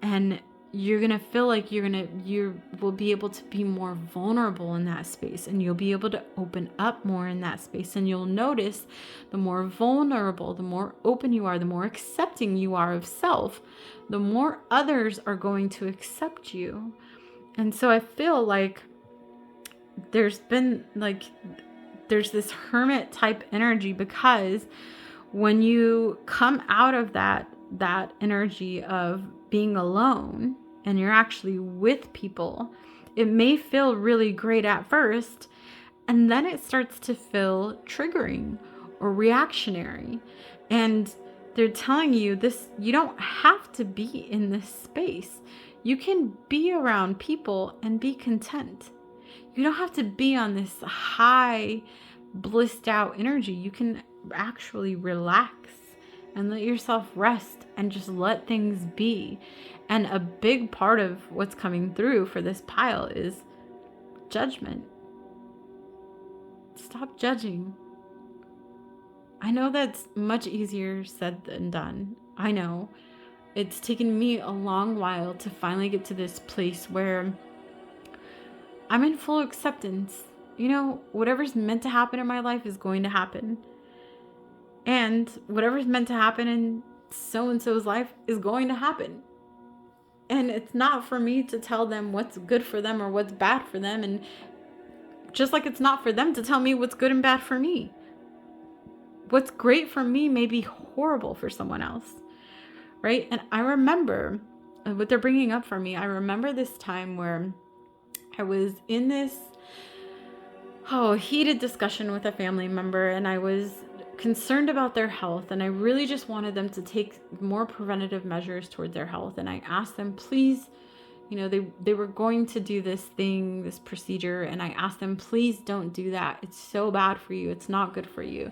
And you're going to feel like you will be able to be more vulnerable in that space, and you'll be able to open up more in that space. And you'll notice the more vulnerable, the more open you are, the more accepting you are of self, the more others are going to accept you. And so I feel like there's this hermit type energy, because when you come out of that energy of being alone and you're actually with people, it may feel really great at first, And then it starts to feel triggering or reactionary. And they're telling you this, you don't have to be in this space. You can be around people and be content. You don't have to be on this high, blissed out energy. You can actually relax and let yourself rest and just let things be. And a big part of what's coming through for this pile is judgment. Stop judging. I know that's much easier said than done. I know. It's taken me a long while to finally get to this place where I'm in full acceptance. Whatever's meant to happen in my life is going to happen. And whatever's meant to happen in so-and-so's life is going to happen. And it's not for me to tell them what's good for them or what's bad for them. And just like it's not for them to tell me what's good and bad for me. What's great for me may be horrible for someone else, right? And I remember what they're bringing up for me. I remember this time where I was in this heated discussion with a family member, and I was concerned about their health, and I really just wanted them to take more preventative measures toward their health. And I asked them, please, they were going to do this procedure, and I asked them, please don't do that. It's so bad for you. It's not good for you.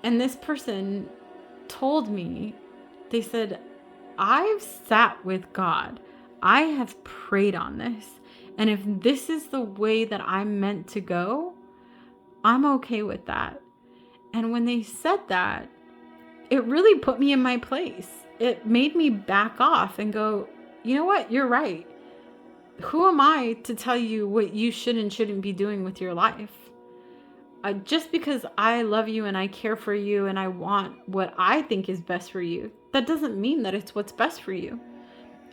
And this person told me, they said, I've sat with God. I have prayed on this. And if this is the way that I'm meant to go, I'm okay with that. And when they said that, it really put me in my place. It made me back off and go, you know what? You're right. Who am I to tell you what you should and shouldn't be doing with your life? Just because I love you and I care for you and I want what I think is best for you, that doesn't mean that it's what's best for you.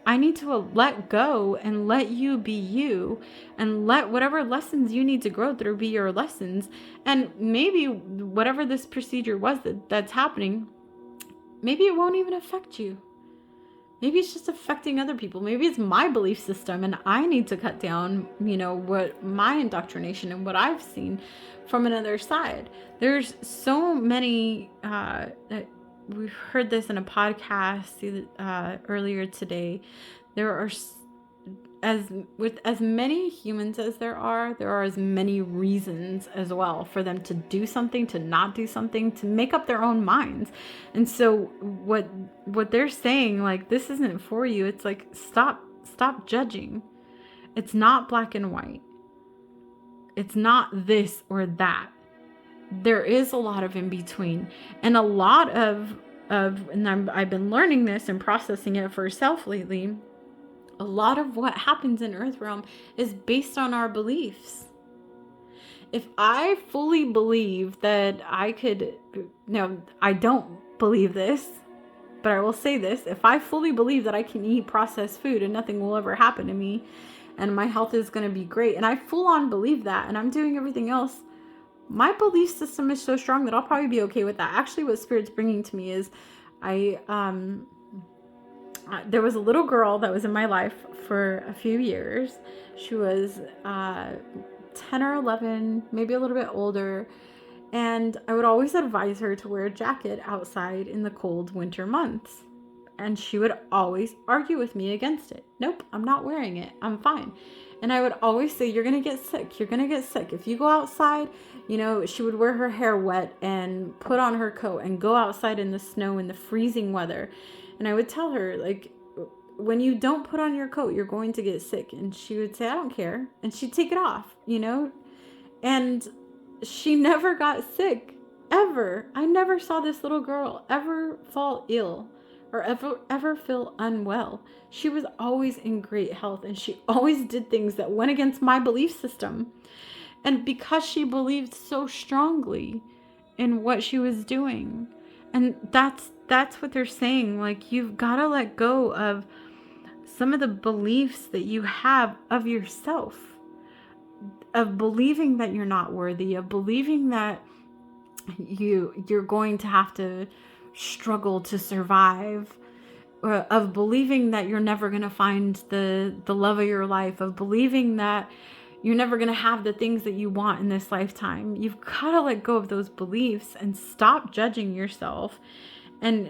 I need to let go and let you be you, and let whatever lessons you need to grow through be your lessons. And maybe whatever this procedure was that's happening, maybe it won't even affect you. Maybe it's just affecting other people. Maybe it's my belief system and I need to cut down, what my indoctrination and what I've seen from another side. There's so many, we've heard this in a podcast earlier today. There are, with as many humans as there are as many reasons as well for them to do something, to not do something, to make up their own minds. And so what they're saying, like, this isn't for you. It's like, stop judging. It's not black and white. It's not this or that. There is a lot of in between, and a lot of and I've been learning this and processing it for self lately. A lot of what happens in Earth Realm is based on our beliefs. If I fully believe that I don't believe this, but I will say this: if I fully believe that I can eat processed food and nothing will ever happen to me, and my health is going to be great, and I full on believe that, and I'm doing everything else, my belief system is so strong that I'll probably be okay with that. Actually, what Spirit's bringing to me is there was a little girl that was in my life for a few years. She was 10 or 11, maybe a little bit older. And I would always advise her to wear a jacket outside in the cold winter months. And she would always argue with me against it. Nope, I'm not wearing it. I'm fine. And I would always say, you're going to get sick. You're going to get sick. If you go outside, she would wear her hair wet and put on her coat and go outside in the snow in the freezing weather. And I would tell her, like, when you don't put on your coat, you're going to get sick. And she would say, I don't care. And she'd take it off, and she never got sick, ever. I never saw this little girl ever fall ill or ever feel unwell. She was always in great health, and she always did things that went against my belief system. And because she believed so strongly in what she was doing. And that's what they're saying. Like, you've got to let go of some of the beliefs that you have of yourself, of believing that you're not worthy, of believing that you're going to have to struggle to survive, of believing that you're never going to find the love of your life, of believing that You're never going to have the things that you want in this lifetime. You've got to let go of those beliefs and stop judging yourself, and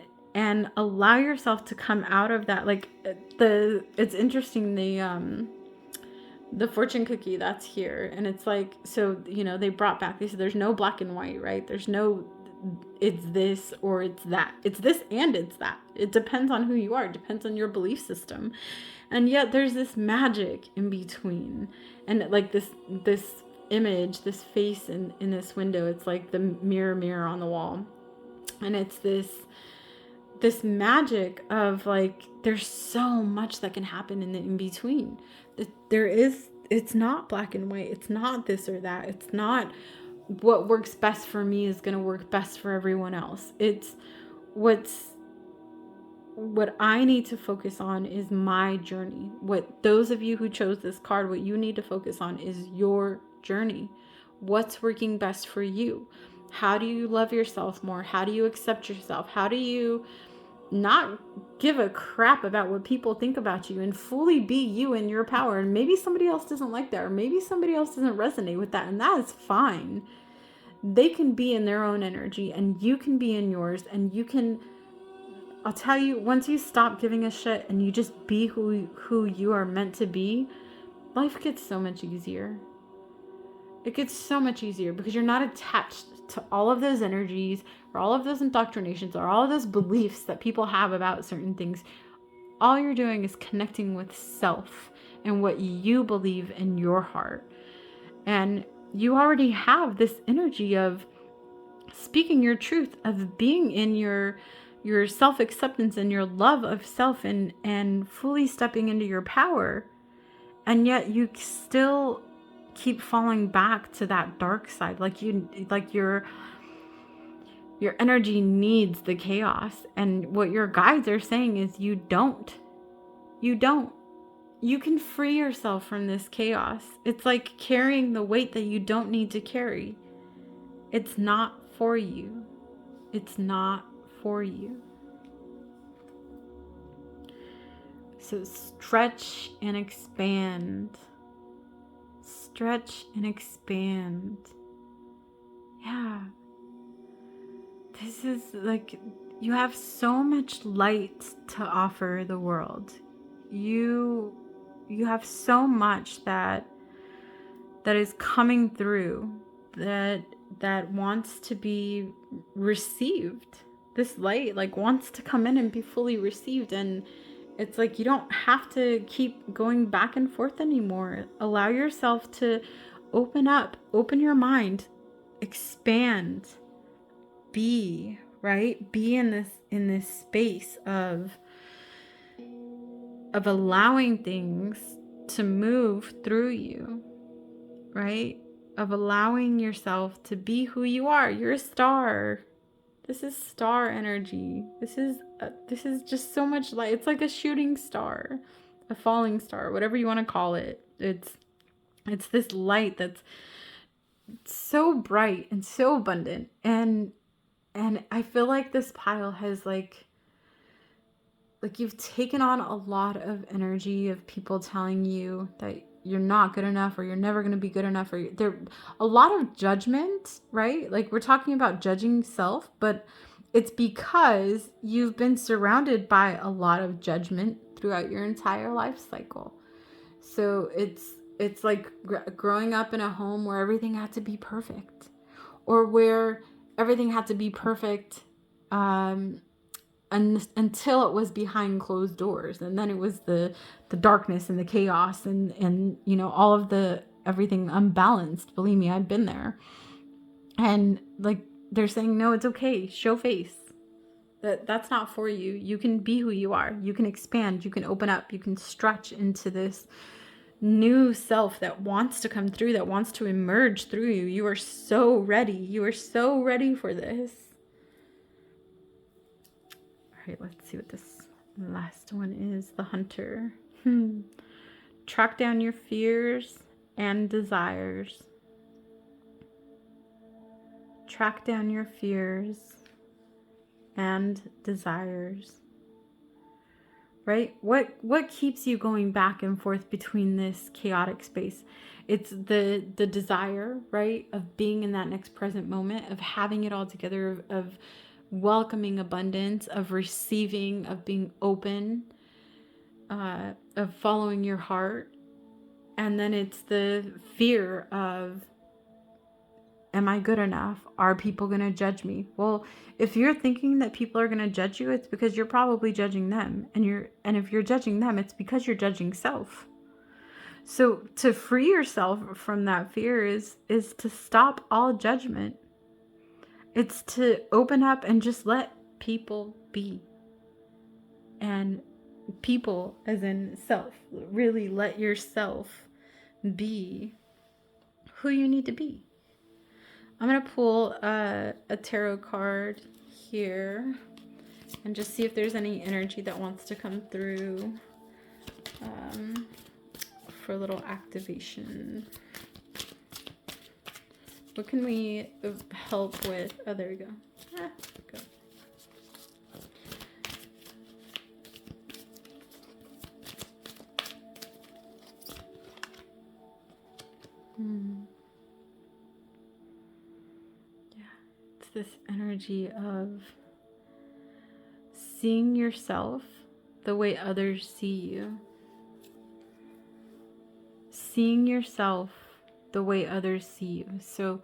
allow yourself to come out of that. Like it's interesting, the fortune cookie that's here, and it's like, so they brought back, they said there's no black and white, right? There's no it's this or it's that. It's this and it's that. It depends on who you are. It depends on your belief system. And yet there's this magic in between. And like this image, this face in this window, it's like the mirror on the wall. And it's this magic of like, there's so much that can happen in the in between. It's not black and white. It's not this or that. It's not what works best for me is going to work best for everyone else. It's what I need to focus on is my journey. What those of you who chose this card, what you need to focus on is your journey. What's working best for you? How do you love yourself more? How do you accept yourself? How do you not give a crap about what people think about you and fully be you in your power? And maybe somebody else doesn't like that, or maybe somebody else doesn't resonate with that, and that is fine. They can be in their own energy and you can be in yours, and you can, I'll tell you, once you stop giving a shit and you just be who you are meant to be, life gets so much easier. It gets so much easier because you're not attached to all of those energies or all of those indoctrinations or all of those beliefs that people have about certain things. All you're doing is connecting with self and what you believe in your heart. And you already have this energy of speaking your truth, of being in your self-acceptance and your love of self, and fully stepping into your power. And yet you still keep falling back to that dark side. Like your energy needs the chaos. And what your guides are saying is you don't. You can free yourself from this chaos. It's like carrying the weight that you don't need to carry. It's not for you. It's not for you. So stretch and expand. Stretch and expand. Yeah. This is like, you have so much light to offer the world. You have so much that is coming through that wants to be received. This light like wants to come in and be fully received, and it's like you don't have to keep going back and forth anymore. Allow yourself to open up, open your mind, expand, be, right? Be in this space of allowing things to move through you, right? Of allowing yourself to be who you are. You're a star. This is star energy. This is just so much light. It's like a shooting star, a falling star, whatever you want to call it. It's this light that's so bright and so abundant. And I feel like this pile has like you've taken on a lot of energy of people telling you that you're not good enough, or you're never going to be good enough, or there a lot of judgment, right? Like we're talking about judging self, but it's because you've been surrounded by a lot of judgment throughout your entire life cycle. So it's like growing up in a home where everything had to be perfect, or where everything had to be perfect until it was behind closed doors, and then it was the darkness and the chaos and all of everything unbalanced. Believe me, I've been there. And like they're saying, no, it's okay, show face. That's not for you. You can be who you are. You can expand, you can open up, you can stretch into this new self that wants to come through, that wants to emerge through you. You are so ready. You are so ready for this. All right, let's see what this last one is. The Hunter. Track down your fears and desires. Track down your fears and desires. right? What keeps you going back and forth between this chaotic space? It's the desire, right, of being in that next present moment, of having it all together, of welcoming abundance, of receiving, of being open, of following your heart. And then it's the fear of, am I good enough? Are people going to judge me? Well, if you're thinking that people are going to judge you, it's because you're probably judging them. And if you're judging them, it's because you're judging self. So to free yourself from that fear is to stop all judgment. It's to open up and just let people be. And people as in self. Really let yourself be who you need to be. I'm going to pull a tarot card here and just see if there's any energy that wants to come through for a little activation. What can we help with? Oh, there we go. Go. This energy of seeing yourself the way others see you. Seeing yourself the way others see you. So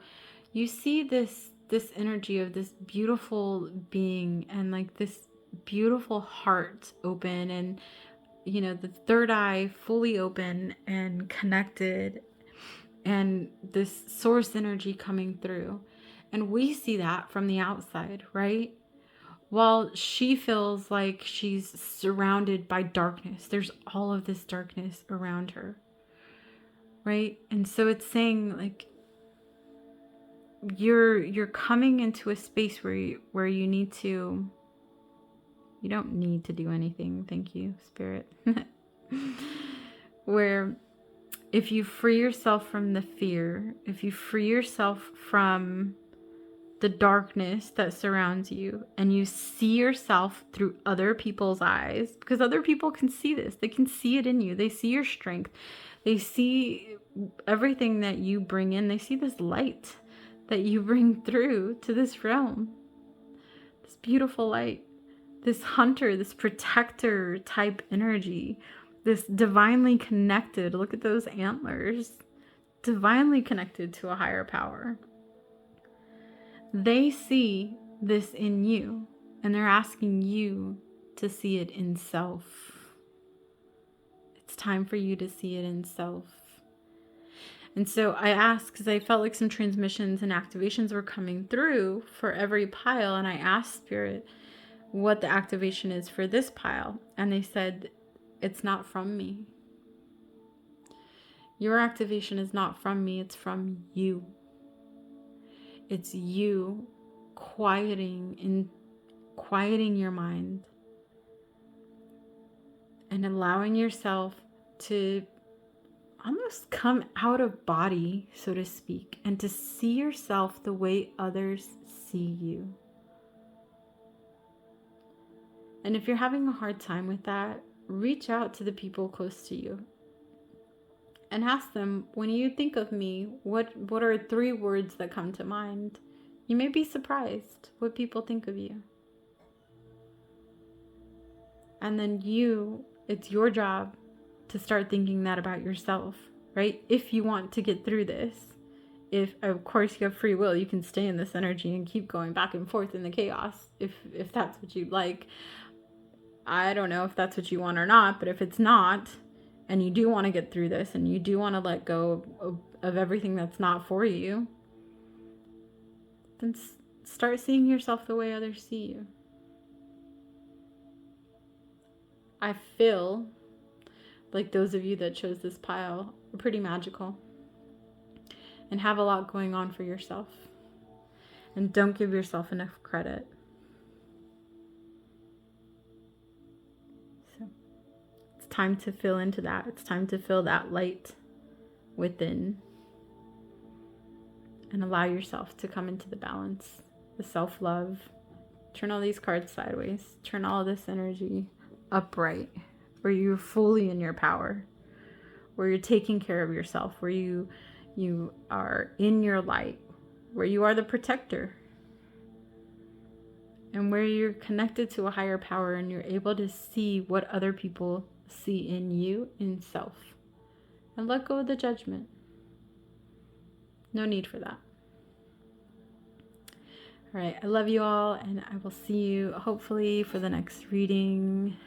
you see this energy of this beautiful being and like this beautiful heart open, and you know, the third eye fully open and connected, and this source energy coming through. And we see that from the outside, right? While she feels like she's surrounded by darkness, there's all of this darkness around her, right? And so it's saying like you're coming into a space where you need to, you don't need to do anything, thank you, Spirit. Where if you free yourself from the fear, if you free yourself from the darkness that surrounds you, and you see yourself through other people's eyes, because other people can see this, they can see it in you, they see your strength, they see everything that you bring in, they see this light that you bring through to this realm, this beautiful light, this hunter, this protector type energy, this divinely connected, look at those antlers, divinely connected to a higher power. They see this in you, and they're asking you to see it in self. It's time for you to see it in self. And so I asked, because I felt like some transmissions and activations were coming through for every pile, and I asked Spirit what the activation is for this pile, and they said, it's not from me. Your activation is not from me, it's from you. It's you quieting your mind and allowing yourself to almost come out of body, so to speak, and to see yourself the way others see you. And if you're having a hard time with that, reach out to the people close to you and ask them, when you think of me, what are 3 words that come to mind? You may be surprised what people think of you. And then it's your job to start thinking that about yourself, right? If you want to get through this, if of course you have free will, you can stay in this energy and keep going back and forth in the chaos if that's what you'd like. I don't know if that's what you want or not, but if it's not, and you do want to get through this, and you do want to let go of everything that's not for you, then start seeing yourself the way others see you. I feel like those of you that chose this pile are pretty magical and have a lot going on for yourself. And don't give yourself enough credit. Time to feel into that. It's time to feel that light within and allow yourself to come into the balance, the self-love. Turn all these cards sideways. Turn all this energy upright. where you're fully in your power, where you're taking care of yourself, where you are in your light, where you are the protector, and where you're connected to a higher power and you're able to see what other people see in you, in self. And let go of the judgment. No need for that. All right, I love you all, and I will see you hopefully for the next reading.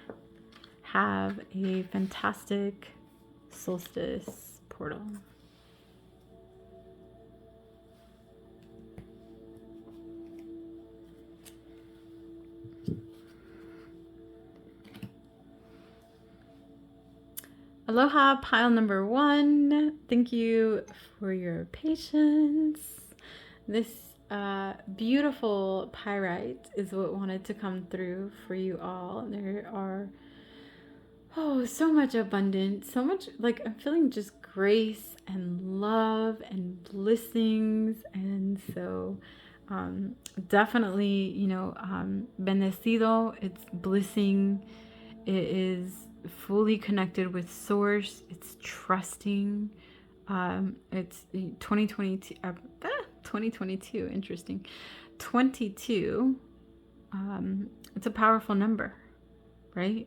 Have a fantastic solstice portal. Aloha, pile number 1. Thank you for your patience. This beautiful pyrite is what wanted to come through for you all. There are, so much abundance, so much, like, I'm feeling just grace and love and blessings. And so definitely, bendecido, it's blessing. It is fully connected with source. It's trusting. It's 2022. 2022. Interesting. 22. It's a powerful number, right?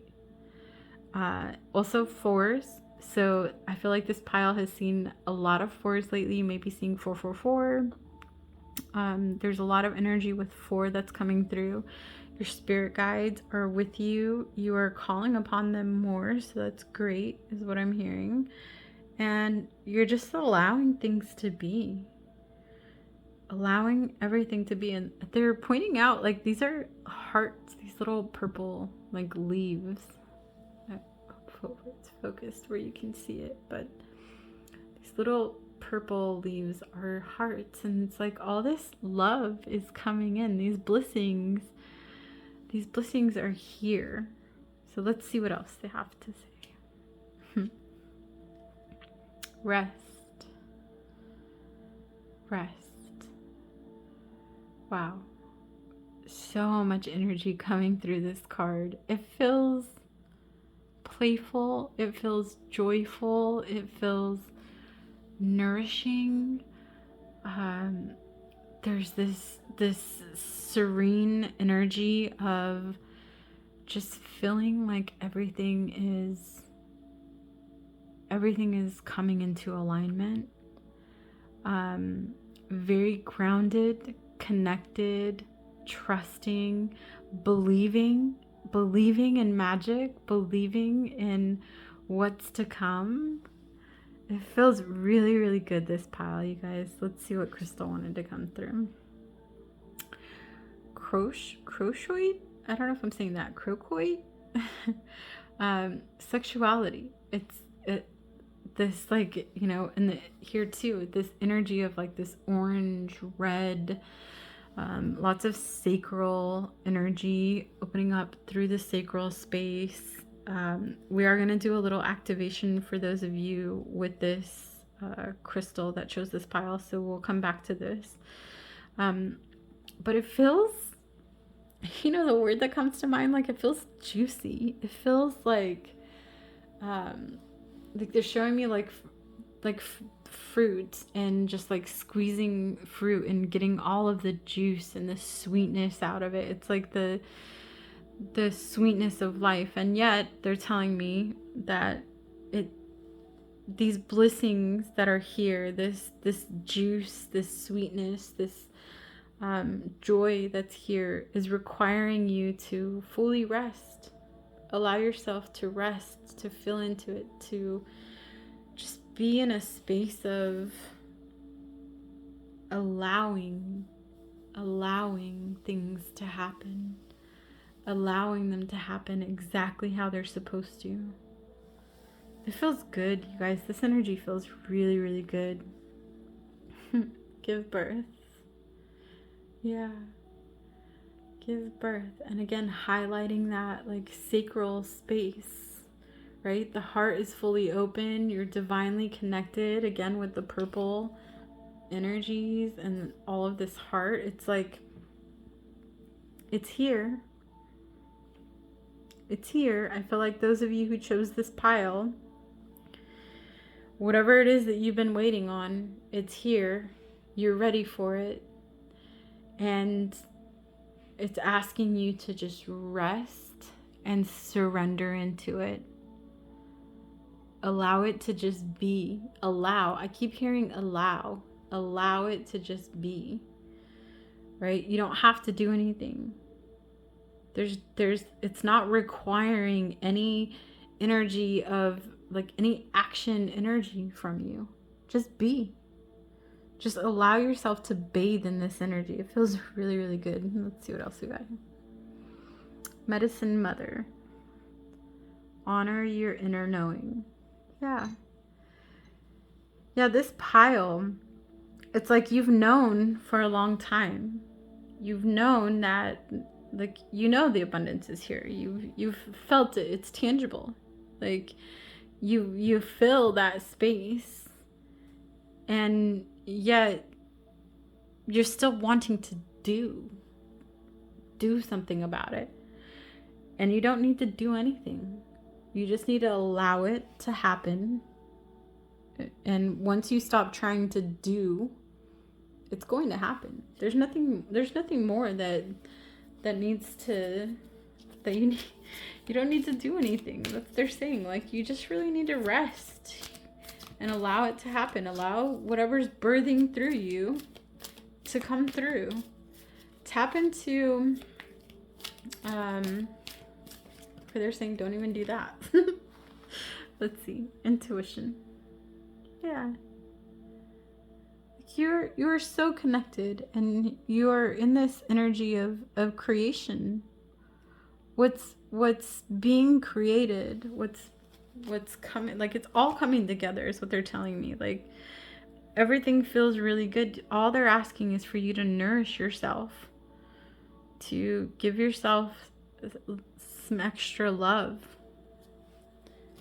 Also fours. So I feel like this pile has seen a lot of fours lately. You may be seeing 444. There's a lot of energy with 4 that's coming through. Your spirit guides are with you. You are calling upon them more, so that's great, is what I'm hearing. And you're just allowing things to be. Allowing everything to be. And they're pointing out, like, these are hearts, these little purple, like, leaves. I hope it's focused where you can see it, but these little purple leaves are hearts, and it's like all this love is coming in. These blessings are here. So let's see what else they have to say. Rest. Wow. So much energy coming through this card. It feels playful. It feels joyful. It feels nourishing. There's this serene energy of just feeling like everything is coming into alignment. Very grounded, connected, trusting, believing in magic, believing in what's to come. It feels really, really good, this pile, you guys. Let's see what Crystal wanted to come through. Crochoid? I don't know if I'm saying that. Crocoid? Sexuality. This, like, here too, this energy of like this orange, red, lots of sacral energy opening up through the sacral space. We are going to do a little activation for those of you with this crystal that chose this pile, so we'll come back to this. But it feels, the word that comes to mind, like, it feels juicy. It feels like they're showing me like fruit, and just like squeezing fruit and getting all of the juice and the sweetness out of it. It's like the sweetness of life. And yet they're telling me that these blessings that are here, this juice, this sweetness, this joy that's here, is requiring you to fully rest. Allow yourself to rest, to feel into it, to just be in a space of allowing things to happen, allowing them to happen exactly how they're supposed to. It feels good, you guys. This energy feels really, really good. Give birth. Yeah. Give birth. And again, highlighting that like sacral space, right? The heart is fully open. You're divinely connected, again, with the purple energies and all of this heart. It's like, it's here. It's here. I feel like those of you who chose this pile, whatever it is that you've been waiting on, it's here. You're ready for it. And it's asking you to just rest and surrender into it. Allow it to just be. Allow. I keep hearing allow. Allow it to just be. Right? You don't have to do anything. It's not requiring any energy of, like, any action energy from you. Just be. Just allow yourself to bathe in this energy. It feels really, really good. Let's see what else we got here. Medicine Mother. Honor your inner knowing. Yeah. Yeah, this pile, it's like you've known for a long time. You've known that, like, you know the abundance is here. You've felt it. It's tangible. Like, you fill that space, and yet you're still wanting to do something about it. And you don't need to do anything. You just need to allow it to happen. And once you stop trying to do, it's going to happen. There's nothing more that needs to, that you don't need to do anything. That's what they're saying. Like, you just really need to rest and allow it to happen. Allow whatever's birthing through you to come through. Tap into, they're saying don't even do that. Let's see. Intuition. Yeah. You're so connected, and you are in this energy of creation. What's being created, what's coming, like, it's all coming together is what they're telling me. Like, everything feels really good. All they're asking is for you to nourish yourself, to give yourself some extra love.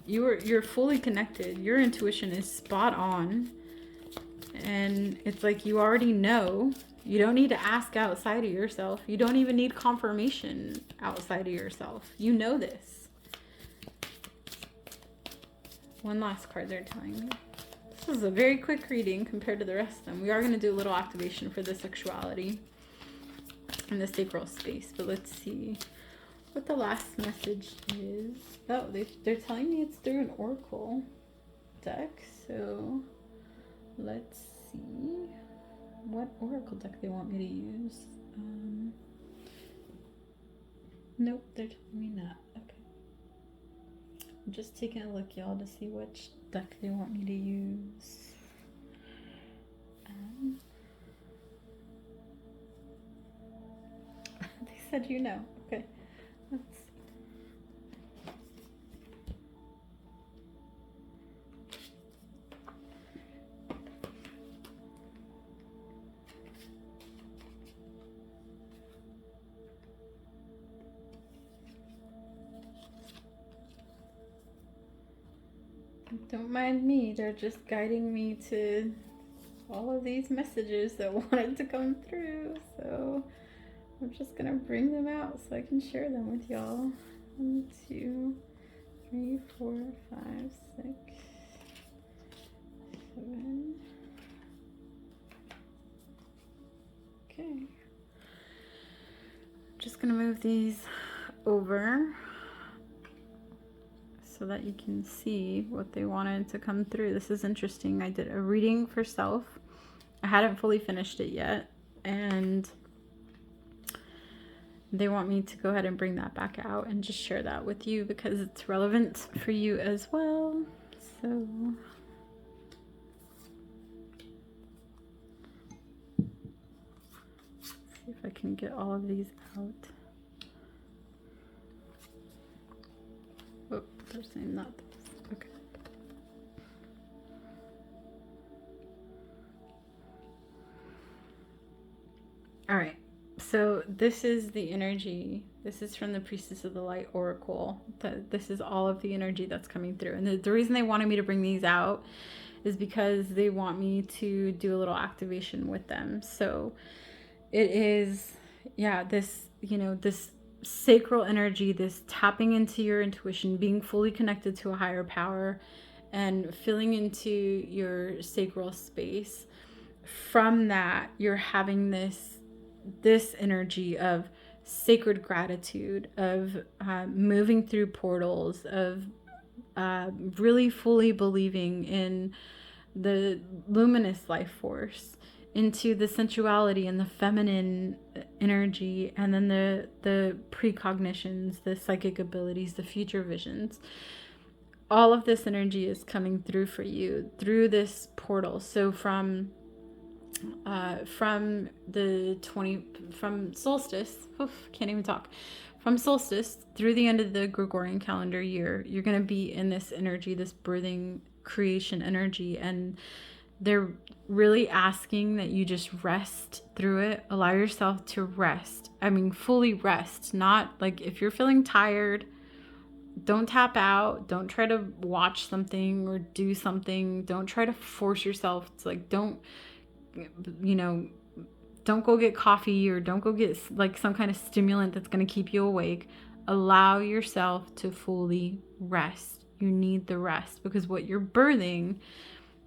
You're fully connected. Your intuition is spot on. And it's like you already know. You don't need to ask outside of yourself. You don't even need confirmation outside of yourself. You know this. One last card they're telling me. This is a very quick reading compared to the rest of them. We are going to do a little activation for the sexuality in the sacral space. But let's see what the last message is. Oh, they're telling me it's through an oracle deck. So let's see what oracle deck they want me to use. Nope, they're telling me not. Okay. I'm just taking a look, y'all, to see which deck they want me to use. They said you know. Okay. Let's see. Don't mind me, they're just guiding me to all of these messages that wanted to come through. So I'm just gonna bring them out so I can share them with y'all. 1, 2, 3, 4, 5, 6, 7. Okay. I'm just gonna move these over so that you can see what they wanted to come through. This is interesting. I did a reading for self. I hadn't fully finished it yet, and they want me to go ahead and bring that back out and just share that with you because it's relevant for you as well. So let's see if I can get all of these out. Oh, they're saying not this. Okay. All right. So this is the energy. This is from the Priestess of the Light Oracle. This is all of the energy that's coming through. And the reason they wanted me to bring these out is because they want me to do a little activation with them. So it is, yeah, this, this sacral energy, this tapping into your intuition, being fully connected to a higher power, and filling into your sacral space. From that, you're having this energy of sacred gratitude, of moving through portals, of really fully believing in the luminous life force, into the sensuality and the feminine energy, and then the precognitions, the psychic abilities, the future visions. All of this energy is coming through for you through this portal. So from solstice, can't even talk, from solstice through the end of the Gregorian calendar year, you're going to be in this energy, this birthing creation energy, and they're really asking that you just rest through it. Allow yourself to rest. I mean, fully rest. Not like, if you're feeling tired, don't tap out. Don't try to watch something or do something. Don't try to force yourself to, like, don't go get coffee, or don't go get like some kind of stimulant that's going to keep you awake. Allow yourself to fully rest. You need the rest, because what you're birthing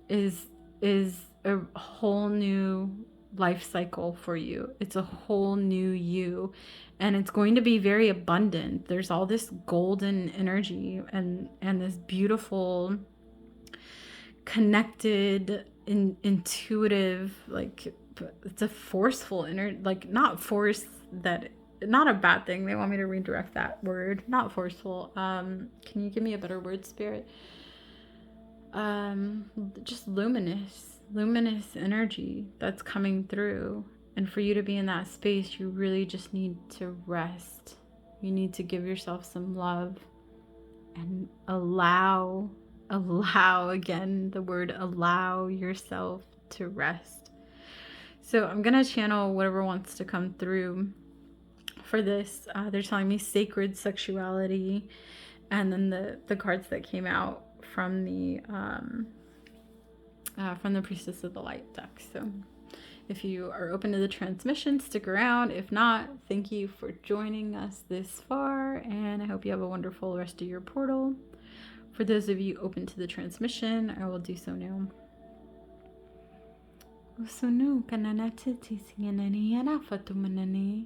is a whole new life cycle for you. It's a whole new you, and it's going to be very abundant. There's all this golden energy and this beautiful connected, intuitive, like, it's a forceful like, not force, that not a bad thing. They want me to redirect that word. Not forceful. Can you give me a better word, spirit? Just luminous energy that's coming through. And for you to be in that space, you really just need to rest. You need to give yourself some love and allow, again, the word allow yourself to rest. So I'm going to channel whatever wants to come through for this. They're telling me sacred sexuality. And then the cards that came out from the Priestess of the Light deck. So if you are open to the transmission, stick around. If not, thank you for joining us this far, and I hope you have a wonderful rest of your portal. For those of you open to the transmission, I will do so now. Usunu kananati tisinganani yana fatumanani.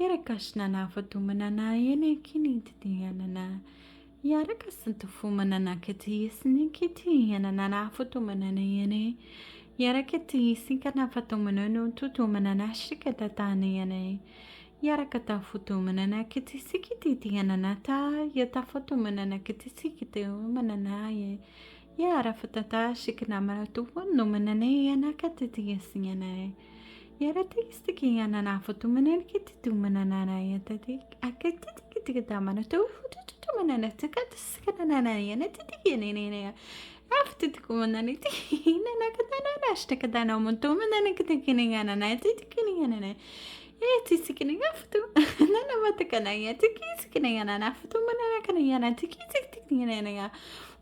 Yarakashnana fatumanana yene kinitiyanana. Yarakasantufumanana kati snikiti yanana fatumanana yene. Yarakati sinkana fatumanano tutumanana shikatatani yene. Yarakata futumanana kiti sikiti yananata yatafatumanana kiti sikiti manana ye. Yara fatata shikanamara tuwano manane yanakatiti yasinyane. Yara tistiki yanana fatumanana kiti tumanana yatati akatiti tamana tu fututumanana tikatiskitanana yanatiti yanene. After the community, Nanakatana, Stakatana, Montoman, Katakinana, Titikinana. It is sickening after none of the Kanaya, Tikiskinana, after Manakana, Tikisikinana.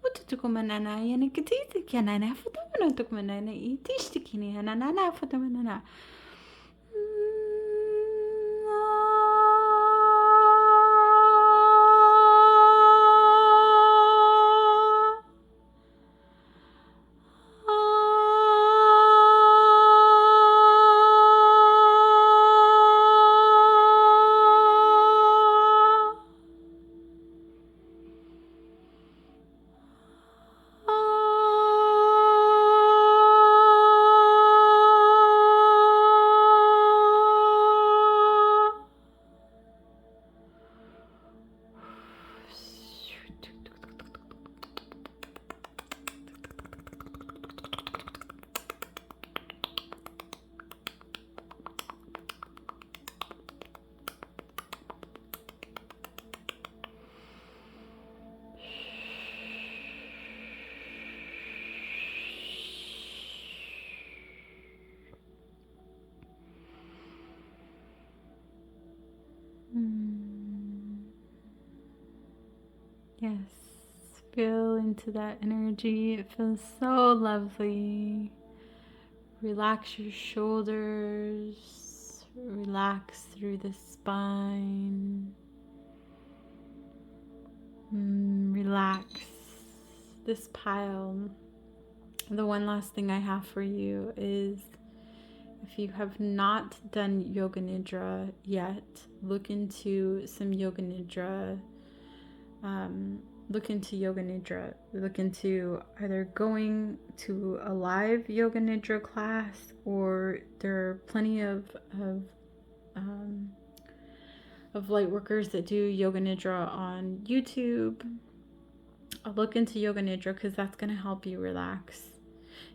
What to Kumanana, and Katikiana, for the Manana took Manana, Tishtikini, and Anana for the Manana. Yes, feel into that energy. It feels so lovely. Relax your shoulders, relax through the spine. Relax this pile. The one last thing I have for you is, if you have not done Yoga Nidra yet, look into some Yoga Nidra. Look into Yoga Nidra. Look into either going to a live Yoga Nidra class, or there are plenty of light workers that do Yoga Nidra on YouTube. I'll look into Yoga Nidra because that's going to help you relax.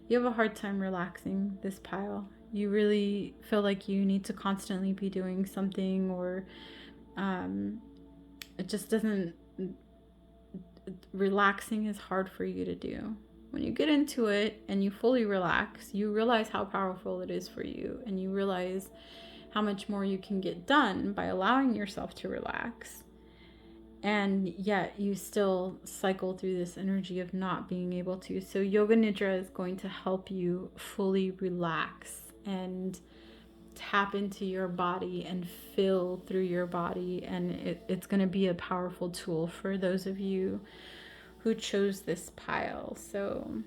You have a hard time relaxing this pile. You really feel like you need to constantly be doing something, or it just doesn't, relaxing is hard for you to do. When you get into it and you fully relax, you realize how powerful it is for you, and you realize how much more you can get done by allowing yourself to relax. And yet you still cycle through this energy of not being able to. So Yoga Nidra is going to help you fully relax and tap into your body and feel through your body. And it's going to be a powerful tool for those of you who chose this pile. So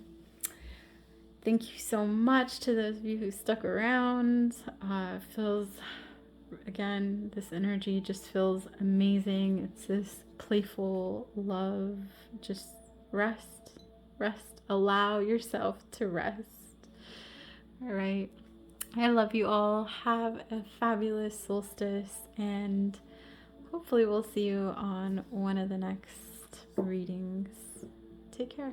thank you so much to those of you who stuck around. Feels, again, this energy just feels amazing. It's this playful love. Just rest, allow yourself to rest. All right, I love you all. Have a fabulous solstice, and hopefully we'll see you on one of the next readings. Take care.